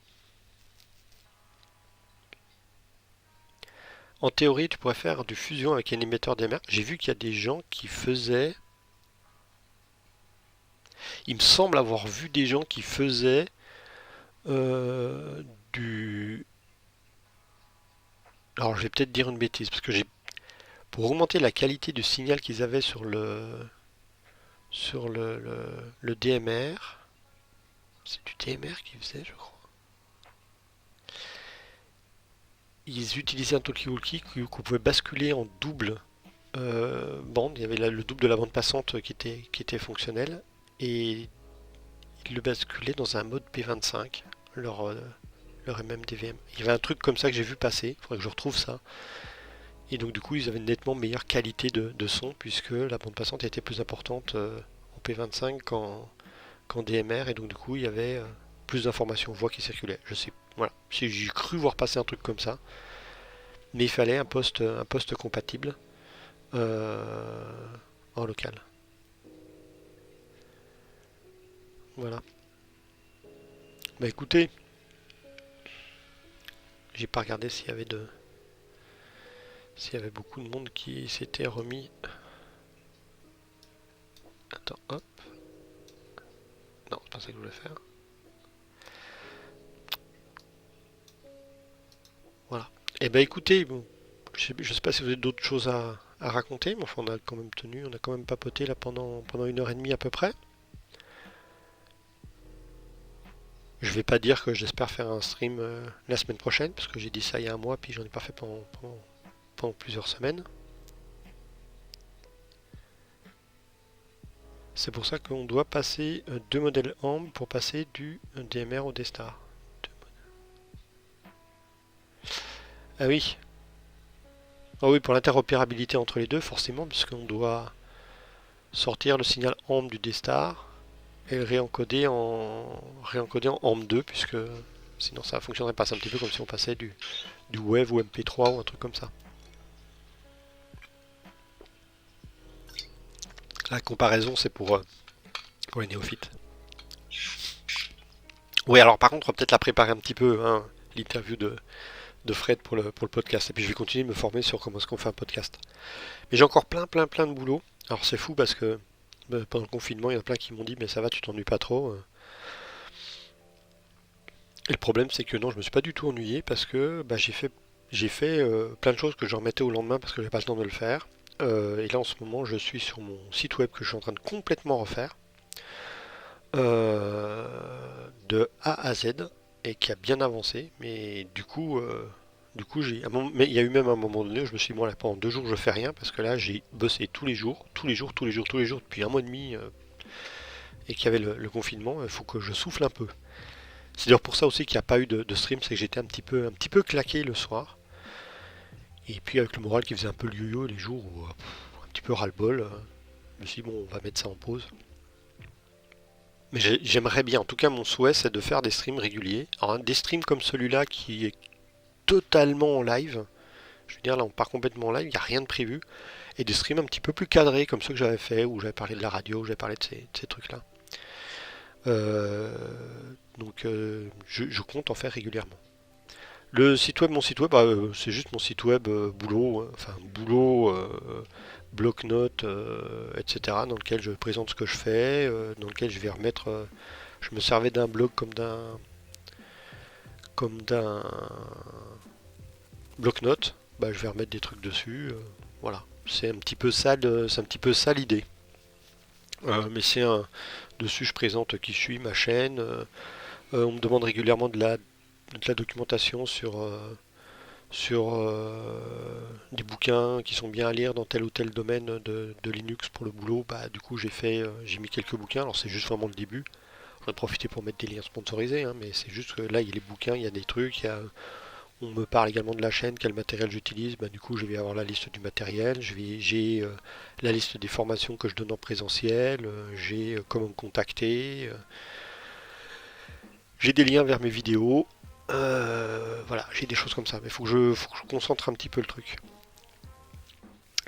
En théorie tu pourrais faire du fusion avec un émetteur DMR. J'ai vu qu'il y a des gens qui faisaient... Il me semble avoir vu des gens qui faisaient du... Alors je vais peut-être dire une bêtise, parce que pour augmenter la qualité du signal qu'ils avaient sur le DMR, c'est du DMR qu'ils faisaient, je crois. Ils utilisaient un talkie-walkie qu'on pouvait basculer en double bande. Il y avait le double de la bande passante qui était fonctionnel. Et ils le basculaient dans un mode P25, leur MMDVM. Il y avait un truc comme ça que j'ai vu passer, il faudrait que je retrouve ça. Et donc du coup ils avaient une nettement meilleure qualité de son puisque la bande passante était plus importante en P25 qu'en DMR et donc du coup il y avait plus d'informations voix qui circulaient. Je sais, voilà, j'ai cru voir passer un truc comme ça, mais il fallait un poste compatible euh, en local. Voilà. Bah écoutez, j'ai pas regardé s'il y avait beaucoup de monde qui s'était remis. Attends, hop. Non, c'est pas ça que je voulais faire. Voilà. Et ben écoutez, bon, je sais pas si vous avez d'autres choses à raconter, mais enfin on a quand même papoté là pendant 1 heure et demie à peu près. Je vais pas dire que j'espère faire un stream la semaine prochaine, parce que j'ai dit ça il y a un mois, puis j'en ai pas fait pendant plusieurs semaines. C'est pour ça qu'on doit passer 2 modèles AMB pour passer du DMR au D-Star. Ah oui, Ah oui, pour l'interopérabilité entre les deux, forcément, puisqu'on doit sortir le signal AMP du D-Star et le réencoder en AMP2, puisque sinon ça ne fonctionnerait pas. C'est un petit peu comme si on passait du Wave ou MP3 ou un truc comme ça. La comparaison, c'est pour les néophytes. Oui, alors par contre, on va peut-être la préparer un petit peu, hein, l'interview de Fred pour le podcast. Et puis je vais continuer de me former sur comment est-ce qu'on fait un podcast. Mais j'ai encore plein de boulot. Alors c'est fou parce que pendant le confinement, il y en a plein qui m'ont dit mais ça va, tu t'ennuies pas trop. Et le problème c'est que non, je me suis pas du tout ennuyé parce que bah, j'ai fait plein de choses que je remettais au lendemain parce que j'ai pas le temps de le faire. Et là en ce moment, je suis sur mon site web que je suis en train de complètement refaire de A à Z et qui a bien avancé. Mais du coup, mais il y a eu même un moment donné où je me suis dit, bon, là, pendant 2 jours, je fais rien parce que là, j'ai bossé tous les jours depuis un mois et demi et qu'il y avait le confinement. Il faut que je souffle un peu. C'est d'ailleurs pour ça aussi qu'il n'y a pas eu de stream, c'est que j'étais un petit peu claqué le soir. Et puis avec le moral qui faisait un peu le yo-yo les jours où un petit peu ras-le-bol, je me suis dit, bon, on va mettre ça en pause. Mais j'aimerais bien, en tout cas mon souhait c'est de faire des streams réguliers. Alors des streams comme celui-là qui est totalement en live, je veux dire là on part complètement en live, il n'y a rien de prévu. Et des streams un petit peu plus cadrés comme ceux que j'avais fait, où j'avais parlé de la radio, où j'avais parlé de ces trucs-là. Euh, donc je compte en faire régulièrement. Mon site web, bah, c'est juste mon site web boulot, enfin boulot, bloc-notes, etc. Dans lequel je présente ce que je fais, dans lequel je vais remettre. Je me servais d'un blog comme d'un bloc-notes. Bah, je vais remettre des trucs dessus. Voilà, c'est un petit peu ça l'idée. Mais dessus je présente qui je suis, ma chaîne. On me demande régulièrement de la documentation sur des bouquins qui sont bien à lire dans tel ou tel domaine de Linux pour le boulot. Bah, du coup, j'ai mis quelques bouquins. Alors, c'est juste vraiment le début. J'en ai profité pour mettre des liens sponsorisés, hein, mais c'est juste que là, il y a les bouquins, il y a des trucs. On me parle également de la chaîne, quel matériel j'utilise. Bah, du coup, je vais avoir la liste du matériel. J'ai la liste des formations que je donne en présentiel. J'ai comment me contacter. J'ai des liens vers mes vidéos. Voilà, j'ai des choses comme ça. Mais faut que je concentre un petit peu le truc.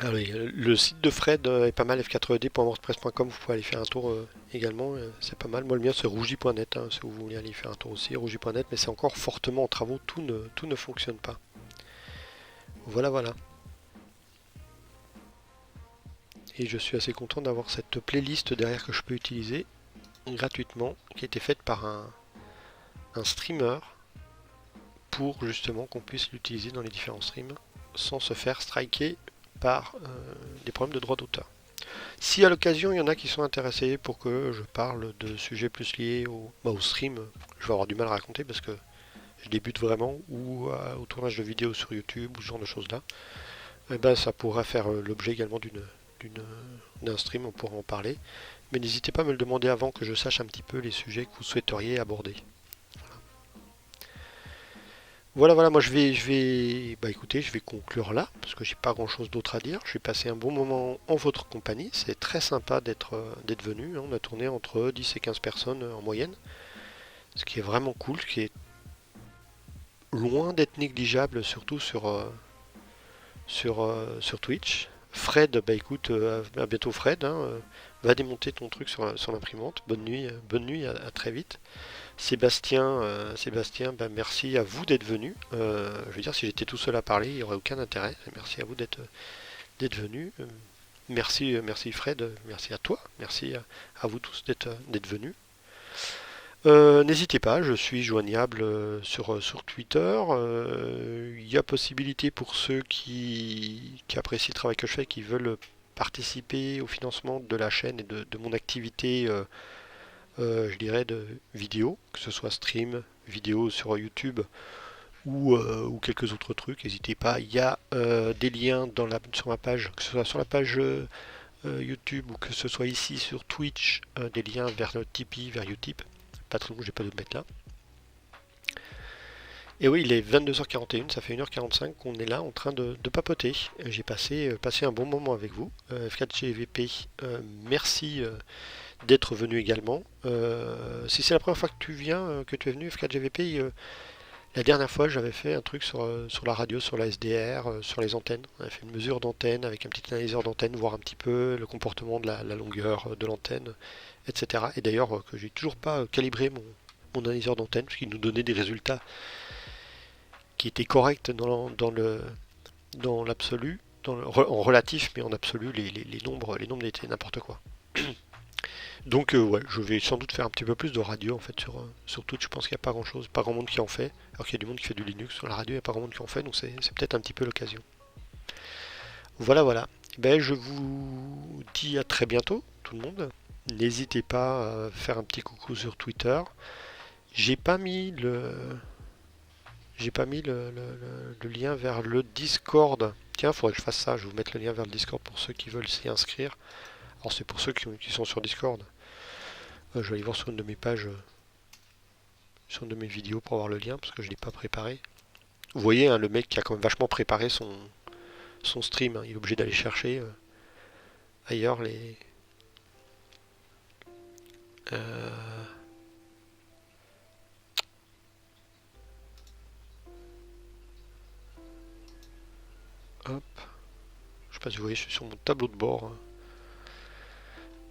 Ah oui, le site de Fred est pas mal, f4ed.wordpress.com, vous pouvez aller faire un tour également, c'est pas mal. Moi le mien c'est rougi.net, hein, si vous voulez aller faire un tour aussi, rougi.net, mais c'est encore fortement en travaux, tout ne fonctionne pas. Voilà, voilà. Et je suis assez content d'avoir cette playlist derrière que je peux utiliser gratuitement, qui a été faite par un streamer pour justement qu'on puisse l'utiliser dans les différents streams sans se faire striker par des problèmes de droit d'auteur. Si à l'occasion il y en a qui sont intéressés pour que je parle de sujets plus liés au stream, je vais avoir du mal à raconter parce que je débute vraiment, ou au tournage de vidéos sur YouTube ou ce genre de choses là, et ben ça pourra faire l'objet également d'un stream, on pourra en parler. Mais n'hésitez pas à me le demander avant que je sache un petit peu les sujets que vous souhaiteriez aborder. Voilà, voilà, moi bah écoutez, je vais conclure là, parce que j'ai pas grand chose d'autre à dire. J'ai passé un bon moment en votre compagnie, c'est très sympa d'être venu, hein. On a tourné entre 10 et 15 personnes en moyenne, ce qui est vraiment cool, ce qui est loin d'être négligeable, surtout sur Twitch. Fred, bah écoute, à bientôt Fred, hein, va démonter ton truc sur l'imprimante. Bonne nuit, à très vite. Sébastien, bah, merci à vous d'être venu. Je veux dire, si j'étais tout seul à parler, il n'y aurait aucun intérêt. Merci à vous d'être venu. Merci Fred, merci à toi, merci à vous tous d'être venus. N'hésitez pas, je suis joignable sur Twitter. Il y a possibilité pour ceux qui apprécient le travail que je fais, qui veulent participer au financement de la chaîne et de mon activité, je dirais, de vidéo, que ce soit stream, vidéo sur YouTube ou quelques autres trucs. N'hésitez pas, il y a des liens sur ma page, que ce soit sur la page YouTube ou que ce soit ici sur Twitch, des liens vers notre Tipeee, vers Utip. Patreon, j'ai pas de mettre là. Et oui, il est 22h41, ça fait 1h45 qu'on est là en train de papoter. J'ai passé un bon moment avec vous. F4GVP, merci d'être venu également. Si c'est la première fois que tu viens, que tu es venu, F4GVP, la dernière fois j'avais fait un truc sur la radio, sur la SDR, sur les antennes. On avait fait une mesure d'antenne avec un petit analyseur d'antenne, voir un petit peu le comportement de la longueur de l'antenne, etc. Et d'ailleurs que j'ai toujours pas calibré mon analyseur d'antenne, parce qu'il nous donnait des résultats qui était correct dans l'absolu, en relatif, mais en absolu, les nombres étaient n'importe quoi. Donc ouais, je vais sans doute faire un petit peu plus de radio en fait sur Twitch. Je pense qu'il n'y a pas grand chose, pas grand monde qui en fait. Alors qu'il y a du monde qui fait du Linux sur la radio, il n'y a pas grand monde qui en fait, donc c'est peut-être un petit peu l'occasion. Voilà, voilà. Ben, je vous dis à très bientôt, tout le monde. N'hésitez pas à faire un petit coucou sur Twitter. J'ai pas mis le, J'ai pas mis le lien vers le Discord. Tiens, il faudrait que je fasse ça. Je vais vous mettre le lien vers le Discord pour ceux qui veulent s'y inscrire. Alors c'est pour ceux qui sont sur Discord. Je vais aller voir sur une de mes pages, sur une de mes vidéos pour avoir le lien parce que je ne l'ai pas préparé. Vous voyez, hein, le mec qui a quand même vachement préparé son stream. Hein. Il est obligé d'aller chercher ailleurs les... euh, hop. Je sais pas si vous voyez, je suis sur mon tableau de bord. Hein.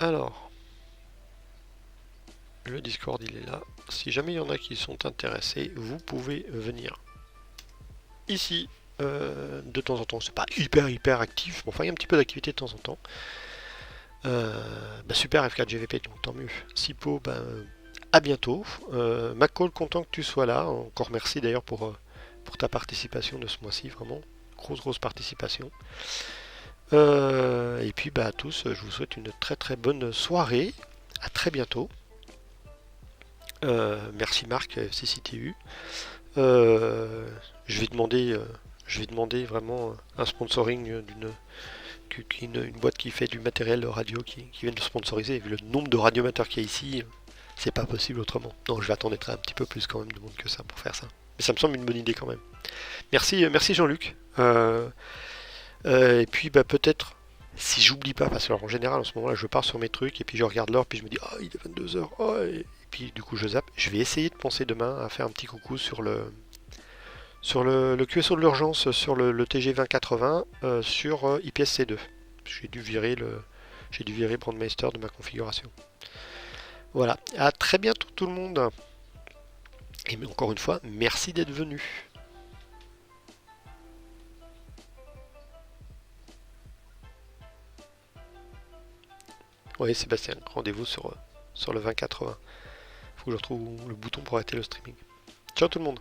Alors, le Discord il est là. Si jamais il y en a qui sont intéressés, vous pouvez venir ici de temps en temps. C'est pas hyper actif, mais enfin il y a un petit peu d'activité de temps en temps. Super F4GVP, donc tant mieux. Sipo, à bientôt. McCall, content que tu sois là. Encore merci d'ailleurs pour ta participation de ce mois-ci, vraiment. Grosse participation. Et puis à tous, je vous souhaite une très bonne soirée. À très bientôt. Merci Marc, CCTU. Je vais demander vraiment un sponsoring une boîte qui fait du matériel radio qui vient de sponsoriser. Et vu le nombre de radiomateurs qu'il y a ici, c'est pas possible autrement. Non, je vais attendre d'être un petit peu plus quand même de monde que ça pour faire ça. Mais ça me semble une bonne idée quand même. Merci Jean-Luc. Et puis peut-être, si j'oublie pas, parce que alors, en général en ce moment-là je pars sur mes trucs et puis je regarde l'heure puis je me dis il est 22h. Et puis du coup je zappe. Je vais essayer de penser demain à faire un petit coucou sur le QSO de l'urgence sur le TG 2080 sur IPSC2. J'ai dû virer Brandmeister de ma configuration. Voilà, à très bientôt tout le monde. Et encore une fois, merci d'être venu. Oui, Sébastien, rendez-vous sur le 2080. Faut que je retrouve le bouton pour arrêter le streaming. Ciao tout le monde.